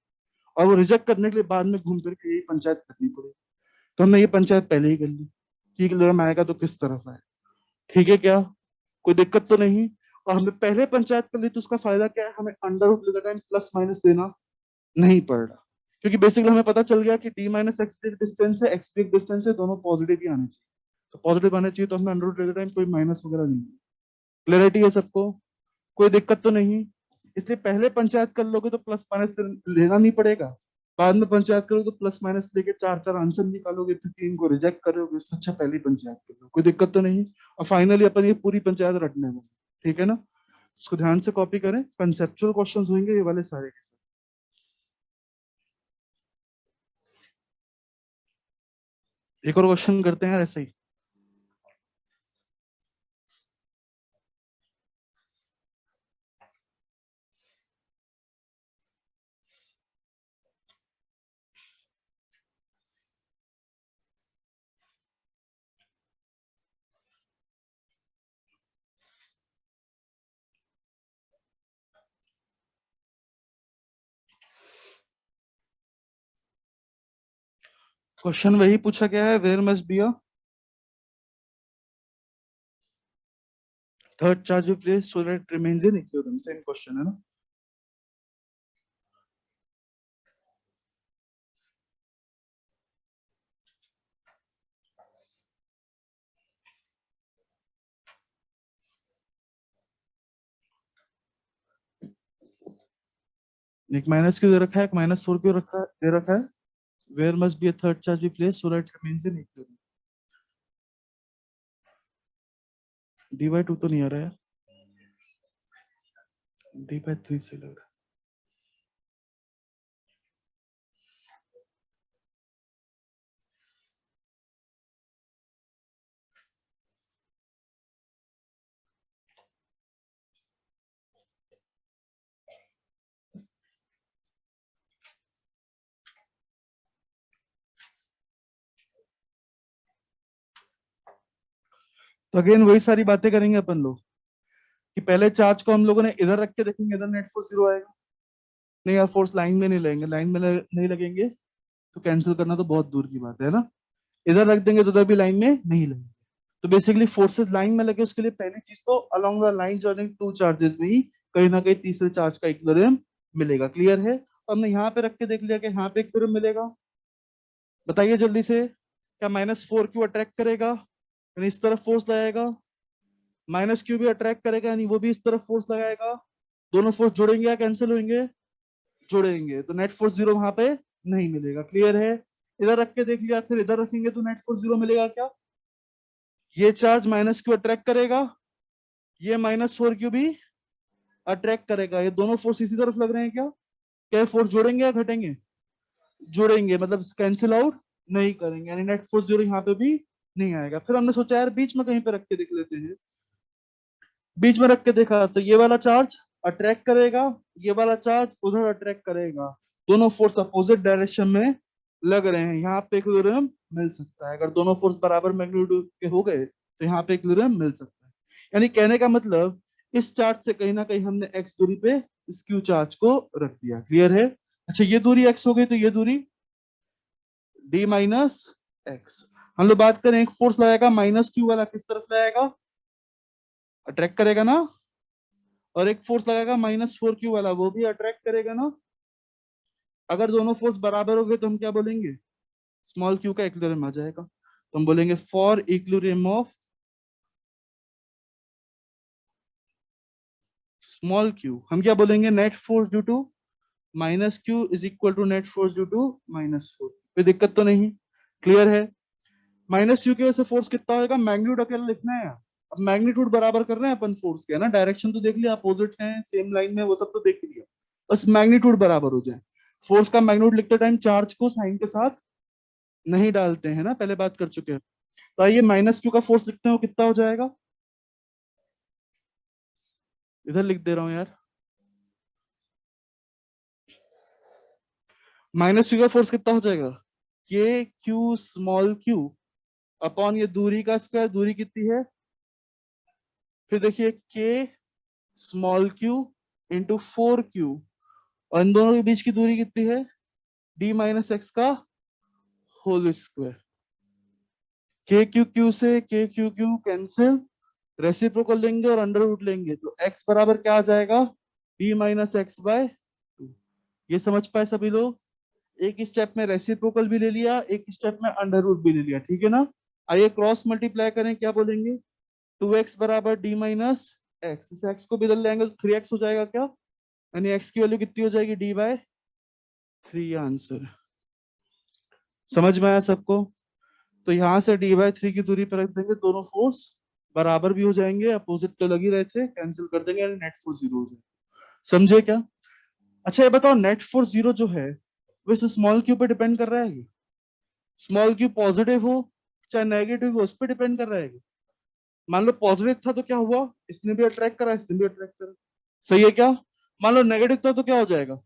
और वो रिजेक्ट करने के लिए बाद में घूम फिर के यही पंचायत करनी पड़ेगी। तो हमने ये पंचायत पहले ही कर ली कि इक्विलिब्रियम आएगा तो किस तरफ आए। ठीक है क्या, कोई दिक्कत तो नहीं। और हमने पहले पंचायत कर ली तो उसका फायदा क्या है, हमें अंडर रूट लेते टाइम प्लस माइनस देना नहीं पड़ रहा, क्योंकि बेसिकली हमें पता चल गया कि डी माइनस एक्स भी एक डिस्टेंस है, एक्स भी एक डिस्टेंस है, दोनों पॉजिटिव ही आने चाहिए। तो पॉजिटिव आने चाहिए तो हमें अंडर रूट लेते टाइम कोई माइनस वगैरह नहीं। क्लियरिटी है सबको, कोई दिक्कत तो नहीं। इसलिए पहले पंचायत कर लोगे तो प्लस माइनस लेना नहीं पड़ेगा, बाद में पंचायत करोगे तो प्लस माइनस लेके चार चार आंसर निकालोगे, फिर तीन को रिजेक्ट करोगे, इससे अच्छा पहली पंचायत कर लो, कोई दिक्कत तो नहीं। और फाइनली अपन ये पूरी पंचायत रटने में, ठीक है ना। उसको ध्यान से कॉपी करें, कंसेप्चुअल क्वेश्चंस होंगे ये वाले सारे के सारे। एक और क्वेश्चन करते हैं ऐसे ही। क्वेश्चन वही पूछा गया है, where must be a third charge be place so that remains in equilibrium. Same question है ना। एक माइनस क्यू दे रखा है, एक -4 क्यू रखा दे रखा है। Where must be a third charge be place so that remains in equilibrium. dy2 तो नहीं आ रहा है, d/3 से लग रहा है। तो अगेन वही सारी बातें करेंगे अपन लोग कि पहले चार्ज को हम लोगों ने इधर रख के देखेंगे, इधर नेट फोर्स 0 आएगा। नहीं यार, फोर्स लाइन में नहीं लगेंगे, लाइन में नहीं लगेंगे तो कैंसिल करना तो बहुत दूर की बात है ना। इधर रख देंगे तो उधर भी लाइन में नहीं लगेंगे। तो बेसिकली फोर्सेस लाइन में लगे, उसके लिए पहली चीज तो along the line joining two charges में ही कहीं ना कहीं तीसरे चार्ज का इक्विलिब्रियम मिलेगा। क्लियर है। तो हमने यहाँ पे रख के देख लिया कि यहाँ पे इक्विलिब्रियम मिलेगा। बताइए जल्दी से, क्या -4 क्यू अट्रैक्ट करेगा यानी इस तरफ फोर्स लगाएगा, -क्यू भी अट्रैक्ट करेगा यानी वो भी इस तरफ फोर्स लगाएगा। दोनों फोर्स जुड़ेंगे या कैंसिल होंगे? जुड़ेंगे। तो नेट फोर्स 0 वहां पे नहीं मिलेगा। क्लियर है। इधर रख के देख लिया, फिर इधर रखेंगे तो नेट फोर्स 0 मिलेगा क्या? ये चार्ज -क्यू अट्रैक्ट करेगा, ये -4 क्यू भी अट्रैक्ट करेगा। ये दोनों फोर्स इसी तरफ लग रहे हैं क्या? क्या फोर्स जोड़ेंगे या घटेंगे? जोड़ेंगे, मतलब कैंसिल आउट नहीं करेंगे, यानी नेट फोर्स 0 यहाँ पे भी नहीं आएगा। फिर हमने सोचा यार बीच में कहीं पे रख के देख लेते हैं। बीच में रख के देखा तो ये वाला चार्ज अट्रैक्ट करेगा, ये वाला चार्ज उधर अट्रैक्ट करेगा। दोनों फोर्स अपोजिट डायरेक्शन में लग रहे हैं, यहाँ पे इक्विलिब्रियम मिल सकता है। अगर दोनों फोर्स बराबर मैग्नीट्यूड के हो गए तो यहाँ पे इक्विलिब्रियम मिल सकता है। यानी कहने का मतलब इस चार्ज से कहीं ना कहीं हमने x दूरी पे इस q चार्ज को रख दिया। क्लियर है। अच्छा, ये दूरी x हो गई तो ये दूरी d-x। हम लोग बात करें, एक फोर्स लगाएगा -q वाला, किस तरफ लगाएगा? अट्रैक्ट करेगा ना। और एक फोर्स लगाएगा -4 क्यू वाला, वो भी अट्रैक्ट करेगा ना। अगर दोनों फोर्स बराबर हो गए तो हम क्या बोलेंगे? स्मॉल क्यू का इक्विलिब्रियम आ जाएगा। तो हम बोलेंगे for equilibrium of small q, हम क्या बोलेंगे? Net force due to -q is equal to net force due to -4। कोई दिक्कत तो नहीं? क्लियर है। -q की वजह से फोर्स कितना होगा? मैग्नीट्यूड अकेला लिखना है। अब मैग्नीट्यूड बराबर कर रहे हैं अपन फोर्स के, है ना। डायरेक्शन तो देख लिया, अपोजिट है, सेम लाइन में, वो सब तो देख लिया। बस मैग्नीट्यूड बराबर हो जाए। फोर्स का मैग्नीट्यूड लिखते टाइम चार्ज को साइन के साथ नहीं डालते हैं ना, पहले बात कर चुके हैं। तो आइए -q का फोर्स लिखते हैं, वो कितना हो जाएगा? इधर लिख दे रहा हूं यार। -q का फोर्स कितना हो जाएगा? के क्यू स्मॉल क्यू अपॉन ये दूरी का स्क्वायर। दूरी कितनी है? फिर देखिए के स्मॉल क्यू इंटू 4q, और इन दोनों के बीच की दूरी कितनी है? d-x का होल स्क्वायर। के क्यू क्यू से के क्यू क्यू कैंसिल, रेसिप्रोकल लेंगे और अंडर रूट लेंगे तो x बराबर क्या आ जाएगा? d-x/2। ये समझ पाए सभी लोग? एक स्टेप में रेसिप्रोकल भी ले लिया, एक स्टेप में अंडर रूट भी ले लिया, ठीक है ना। आइए क्रॉस मल्टीप्लाई करें, क्या बोलेंगे? 2x बराबर d-x। इस x को बदल लेंगे तो 3x हो जाएगा क्या? यानी x की वैल्यू कितनी हो जाएगी? d/3। आंसर समझ में आया सबको? तो यहां से d/3 की दूरी पर रख देंगे, दोनों फोर्स बराबर भी हो जाएंगे, अपोजिट तो लग ही रहे थे, कैंसिल कर देंगे, नेट फोर्स जीरो हो जाएगा। समझे क्या? अच्छा ये बताओ, नेट फोर्स जीरो जो है वो इस स्मॉल क्यू पे डिपेंड कर रहा है? स्मॉल क्यू पॉजिटिव हो चाहे नेगेटिव हो, उस पर डिपेंड कर रहा है। मान लो पॉजिटिव था तो क्या हुआ, इसने भी अट्रैक्ट करा, इसने भी अट्रैक्ट करा, सही है क्या? मान लो नेगेटिव था तो क्या हो जाएगा,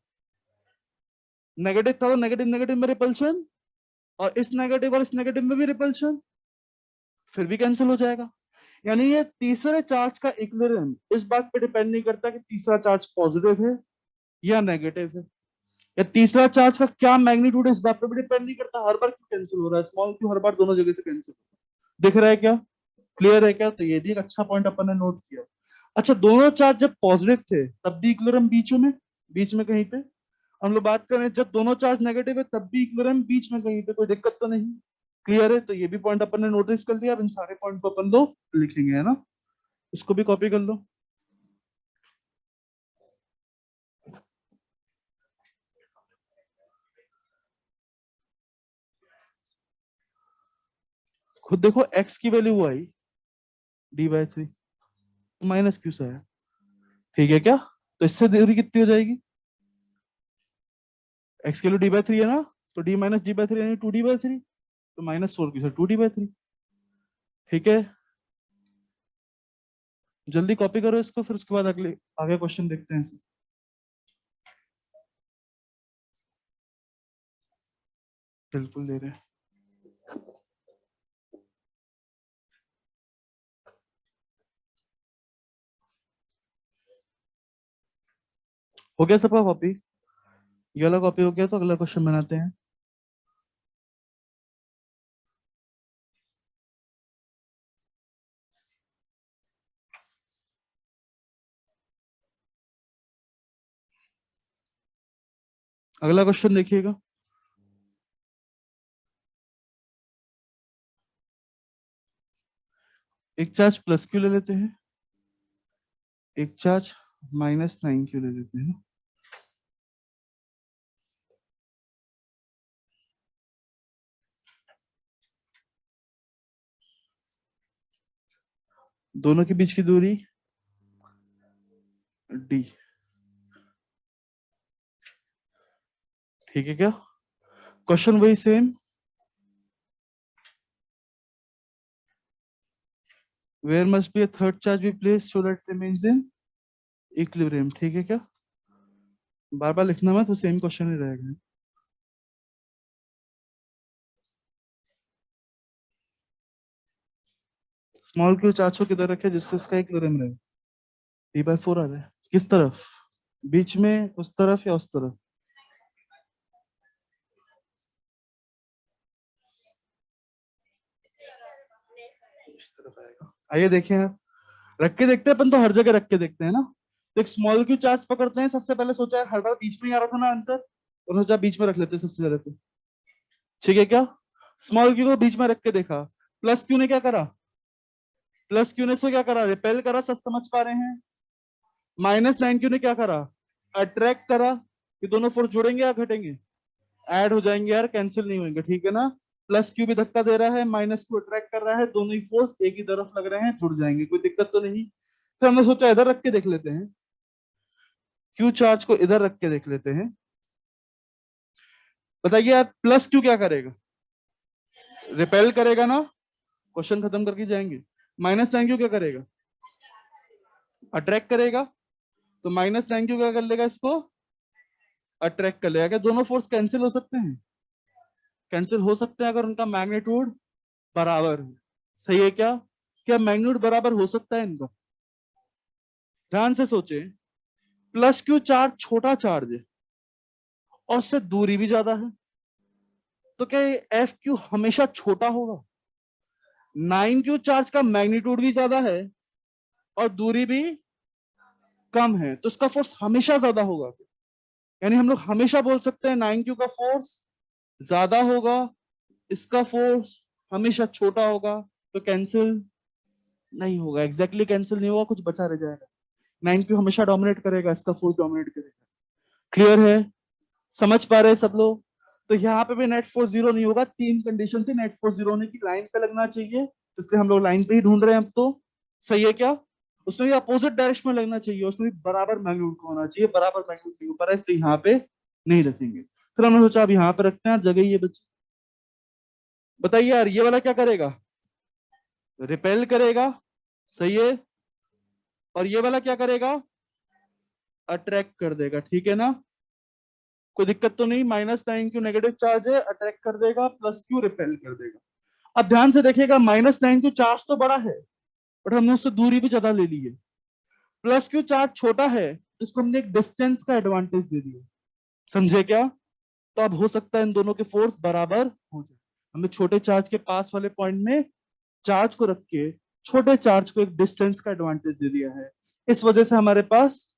नेगेटिव था तो नेगेटिव नेगेटिव में रिपल्शन, और इस नेगेटिव और इस नेगेटिव में भी रिपल्शन, फिर भी कैंसिल हो जाएगा। यानी ये तीसरे चार्ज का इक्विलिब्रियम इस बात पे डिपेंड नहीं करता कि तीसरा चार्ज पॉजिटिव है या नेगेटिव है, या तीसरा चार्ज का क्या मैग्नीट्यूड है इस बात पे भी डिपेंड नहीं करता। हर बार क्यों कैंसिल हो रहा है, स्मॉल क्यू हर बार दोनों जगह से कैंसिल हो रहा है। दिख रहा है क्या? क्लियर है क्या? तो ये भी एक अच्छा पॉइंट अपन ने नोट किया। अच्छा दोनों चार्ज जब पॉजिटिव थे तब भी इक्विलिब्रियम बीच में कहीं पे, हम लोग बात करें जब दोनों चार्ज नेगेटिव है तब भी इक्विलिब्रियम बीच में कहीं पे, कोई दिक्कत तो नहीं। क्लियर है? तो ये भी पॉइंट अपन ने नोटिस कर लिया। अब इन सारे पॉइंट को अपन लोग लिखेंगे, है ना? इसको भी कॉपी कर लो। खुद देखो x की वैल्यू वो आई d/3 माइनस क्यू से है, ठीक है क्या? तो इससे दूरी कितनी हो जाएगी, x की वैल्यू d/3 है ना, तो d माइनस d/3 यानी 2d/3, तो -4 क्यू से 2d/3। ठीक है, जल्दी कॉपी करो इसको, फिर उसके बाद अगले आगे क्वेश्चन देखते हैं इसे। बिल्कुल दे रहे हैं। हो गया सबका कॉपी? ये वाला कॉपी हो गया तो अगला क्वेश्चन बनाते हैं। अगला क्वेश्चन देखिएगा। एक चार्ज प्लस क्यू ले लेते हैं, एक चार्ज -9 क्यू ले लेते हैं। दोनों के बीच की दूरी d, ठीक है क्या? क्वेश्चन वही same, where must be a third charge be placed so that remains in equilibrium, ठीक है क्या? बार बार लिखना मत, वो सेम क्वेश्चन ही रहेगा। स्मॉल क्यू चार्ज को किधर रखे जिससे उसका इक्विलिब्रियम रहे, d/4 आ रहा है, किस तरफ, बीच में, उस तरफ या उस तरफ? इस तरफ आएगा। आइए देखें यार, रख के देखते हैं अपन, तो हर जगह रख के देखते हैं ना। तो एक स्मॉल क्यू चार्ज पकड़ते हैं, सबसे पहले सोचा यार हर बार बीच में ही आ रहा था ना आंसर, तो सोचा बीच में रख लेते हैं सबसे पहले तो, ठीक है क्या? स्मॉल क्यू को बीच में रख के देखा, प्लस क्यू ने क्या करा, प्लस क्यू ने सो क्या करा, रिपेल करा, सब समझ पा रहे हैं। -9 क्यू ने क्या करा, अट्रैक्ट करा। ये दोनों फोर्स जुड़ेंगे या घटेंगे, ऐड हो जाएंगे यार, कैंसिल नहीं होंगे, ठीक है ना? प्लस क्यू भी धक्का दे रहा है, माइनस क्यू अट्रैक्ट कर रहा है, दोनों ही फोर्स एक ही तरफ लग रहे हैं, जुड़ जाएंगे, कोई दिक्कत तो नहीं। फिर हमने सोचा इधर रख के देख लेते हैं, क्यू चार्ज को इधर रख के देख लेते हैं। बताइए यार, प्लस क्यू क्या करेगा, रिपेल करेगा ना, क्वेश्चन खत्म करके जाएंगे। -9 क्यू क्या करेगा, अट्रैक्ट करेगा, तो -9 क्यू क्या कर लेगा, इसको अट्रैक्ट कर लेगा। क्या दोनों फोर्स कैंसिल हो सकते हैं? कैंसिल हो सकते हैं अगर उनका मैग्नीट्यूड बराबर हो, सही है क्या? क्या मैग्नीट्यूड बराबर हो सकता है इनका? ध्यान से सोचे, प्लस क्यू चार्ज छोटा चार्ज है और उससे दूरी भी ज्यादा है, तो क्या एफ क्यू हमेशा छोटा होगा? 9 क्यू चार्ज का मैग्नीट्यूड भी ज्यादा है और दूरी भी कम है, तो इसका फोर्स हमेशा ज्यादा होगा। यानी हम लोग हमेशा बोल सकते हैं 9 क्यू का फोर्स ज्यादा होगा, इसका फोर्स हमेशा छोटा होगा, तो कैंसिल नहीं होगा, एग्जैक्टली कैंसिल नहीं होगा, कुछ बचा रह जाएगा। 9 क्यू हमेशा डोमिनेट करेगा, इसका फोर्स डोमिनेट करेगा। क्लियर है? समझ पा रहे हैं सब लोग? तो यहाँ पे भी नेट फोर्स जीरो नहीं होगा, तीन कंडीशन थी नेट फोर्स जीरो होने की, लाइन पे लगना चाहिए, इसलिए हम लोग लाइन पे ही ढूंढ रहे हैं अब तो। सही है क्या? उसमें भी अपोजिट डायरेक्शन में लगना चाहिए, उसमें भी बराबर मैग्नीट्यूड का होना चाहिए, बराबर मैग्नीट्यूड के ऊपर है, इसलिए यहाँ पे नहीं रखेंगे। फिर हमने सोचा अब यहाँ पे रखते हैं, जगह ये बची। बताइए यार, ये वाला क्या करेगा? रिपेल करेगा, सही है। और ये वाला क्या करेगा? अट्रैक्ट कर देगा, ठीक है ना? कोई दिक्कत तो नहीं। -9 क्यू नेगेटिव चार्ज है, अट्रैक्ट कर देगा, +Q रिपेल कर देगा। अब ध्यान से देखिएगा, -9 क्यू चार्ज तो बड़ा है, बट हमने उससे दूरी भी ज्यादा ले ली है। +Q चार्ज छोटा है, इसको हमने एक डिस्टेंस का एडवांटेज दे दिया। समझे क्या? तो अब हो सकता है इन दोनों के फोर्स बराबर हो जाए। हमने छोटे चार्ज के पास वाले पॉइंट में चार्ज को रख के छोटे चार्ज को एक डिस्टेंस का एडवांटेज दे दिया है। इस वजह से हमारे पास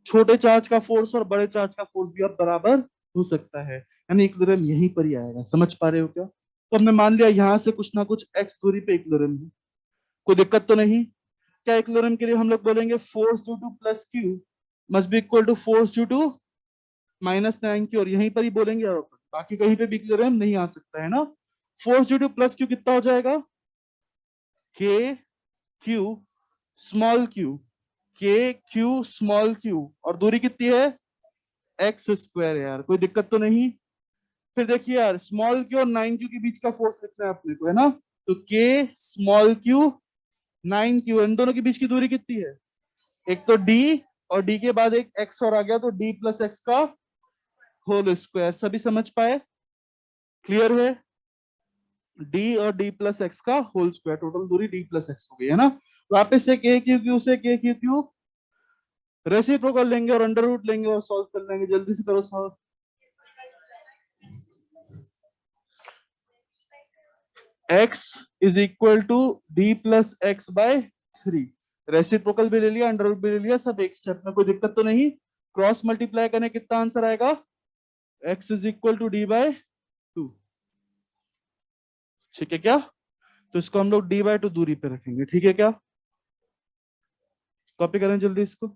छोटे चार्ज का फोर्स और बड़े चार्ज का फोर्स भी अब बराबर हो सकता है, यानी इक्विलिब्रियम यहीं पर ही आएगा। समझ पा रहे हो क्या? तो हमने मान लिया यहां से कुछ ना कुछ x दूरी पे इक्विलिब्रियम है, कोई दिक्कत तो नहीं। क्या इक्विलिब्रियम के लिए हम लोग बोलेंगे force due to +Q must be equal to force due to -9Q, और यहीं पर ही बोलेंगे। और बाकी कहीं पे भी इक्विलिब्रियम नहीं आ सकता है ना। फोर्स ड्यू टू +Q कितना हो जाएगा? K Q small q, K Q small q, और दूरी कितनी है? x² यार, कोई दिक्कत तो नहीं। फिर देखिए यार, स्मॉल q और 9Q के बीच का फोर्स लिखना है अपने को, है ना? तो K स्मॉल q 9Q, इन दोनों के बीच की दूरी कितनी है? एक तो D, और D के बाद एक x और आ गया, तो D + x का होल स्क्वायर। सभी समझ पाए? क्लियर है? D और D + x का होल स्क्वायर, टोटल दूरी D + x हो गई, है ना? वापस से K Q Q से K Q Q रेसिप्रोकल लेंगे और अंडर रूट लेंगे और सॉल्व कर लेंगे। जल्दी से करो solve. x is equal to D + x/3। Reciprocal भी ले लिया, अंडर रूट भी ले लिया, सब एक स्टेप में, कोई दिक्कत तो नहीं। क्रॉस मल्टीप्लाई करने कितना आंसर आएगा? x is equal to D/2। ठीक है क्या? तो इसको हम लोग D/2 दूरी पे रखेंगे, ठीक है क्या? कॉपी करें जल्दी इसको।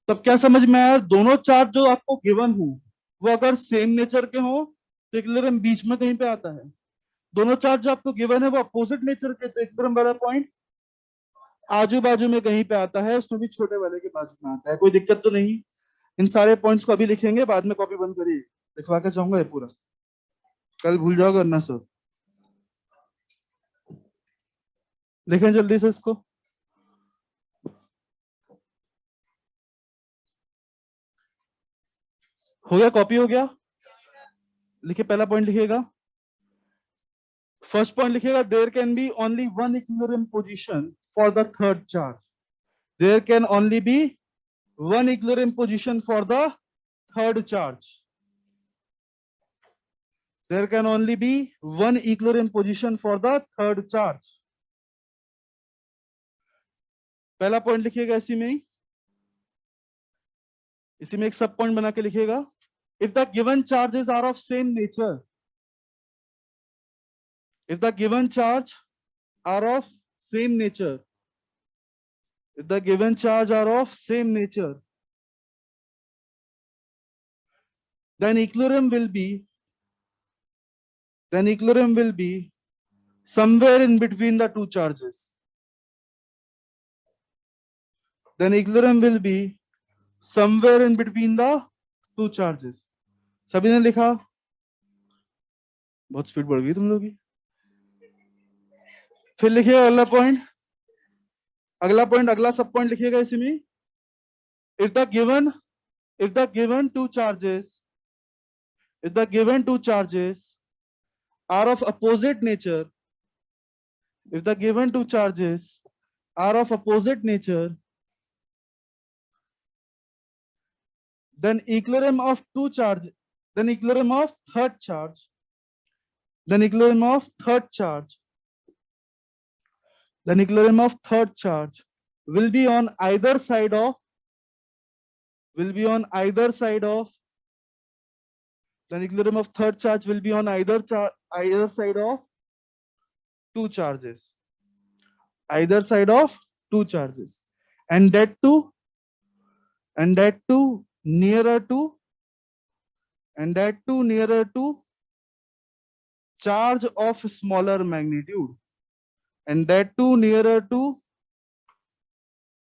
तब क्या समझ में आया? दोनों चार्ज जो आपको गिवन हो वो अगर सेम नेचर के हो तो इक्विलिब्रियम बीच में कहीं पे आता है। दोनों चार्ज जो आपको गिवन है वो अपोजिट नेचर के, तो इक्विलिब्रियम वाला पॉइंट आजू बाजू में कहीं पे आता है, उसमें भी छोटे वाले के बाजू में आता है। कोई दिक्कत तो नहीं। इन सारे पॉइंट्स को अभी लिखेंगे, बाद में कॉपी बंद करिए, लिखवा के चाहूंगा ये पूरा, कल भूल जाओगे ना सब। लिखें जल्दी से इसको। हो गया? कॉपी हो गया? लिखिए, पहला पॉइंट लिखिएगा। फर्स्ट पॉइंट लिखिएगा, there can be only one equilibrium position for the third charge. There can only be one equilibrium position for the third charge. There can only be one equilibrium position for the third charge. पहला पॉइंट लिखिएगा इसी में एक सब पॉइंट बना के लिखिएगा। If the given charges are of same nature, if the given charge are of same nature, if the given charge are of same nature, then equilibrium will be somewhere in between the two charges. Then equilibrium will be somewhere in between the two charges. सभी ने लिखा? बहुत स्पीड बढ़ गई तुम लोग की। फिर लिखिए अगला पॉइंट, अगला सब पॉइंट लिखिएगा इसी में। if the given if the given two charges if the given two charges are of opposite nature, if the given two charges are of opposite nature, then equilibrium of two charge then equilibrium of third charge then equilibrium of third charge then equilibrium of third charge will be on either side of will be on either side of then equilibrium of third charge will be on either side of two charges, either side of two charges, and that too nearer to nearer to charge of smaller magnitude, and that too nearer to,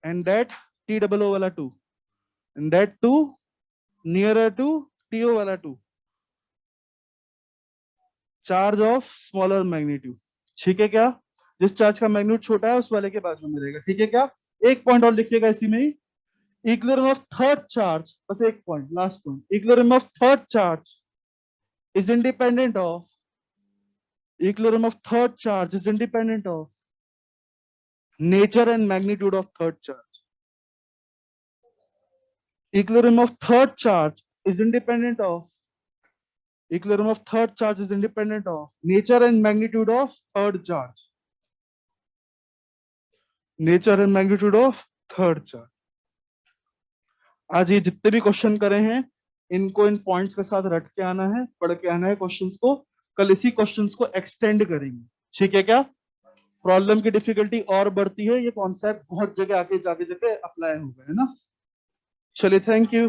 and that T double O वाला 2, and that too nearer to TO वाला 2, चार्ज ऑफ स्मॉलर मैग्नीट्यूड। ठीक है क्या? जिस चार्ज का मैग्नीट्यूड छोटा है उस वाले के बाजू में रहेगा। ठीक है क्या? एक पॉइंट और लिखिएगा इसी में ही, इक्विलिब्रियम ऑफ थर्ड चार्ज, बस एक point, last point, equilibrium of third charge is independent of, equilibrium of third charge is independent of nature and magnitude of third charge. Equilibrium of third charge is independent of, equilibrium of third charge is independent of nature and magnitude of third charge, nature and magnitude of third charge. आज ये जितने भी क्वेश्चन करे हैं इनको इन पॉइंट्स के साथ रट के आना है, पढ़ के आना है क्वेश्चंस को। कल इसी क्वेश्चंस को एक्सटेंड करेंगे। ठीक है क्या? प्रॉब्लम की डिफिकल्टी और बढ़ती है, ये कॉन्सेप्ट बहुत जगह आके जाके जगह अप्लाई होगा, है ना? चलिए, थैंक यू।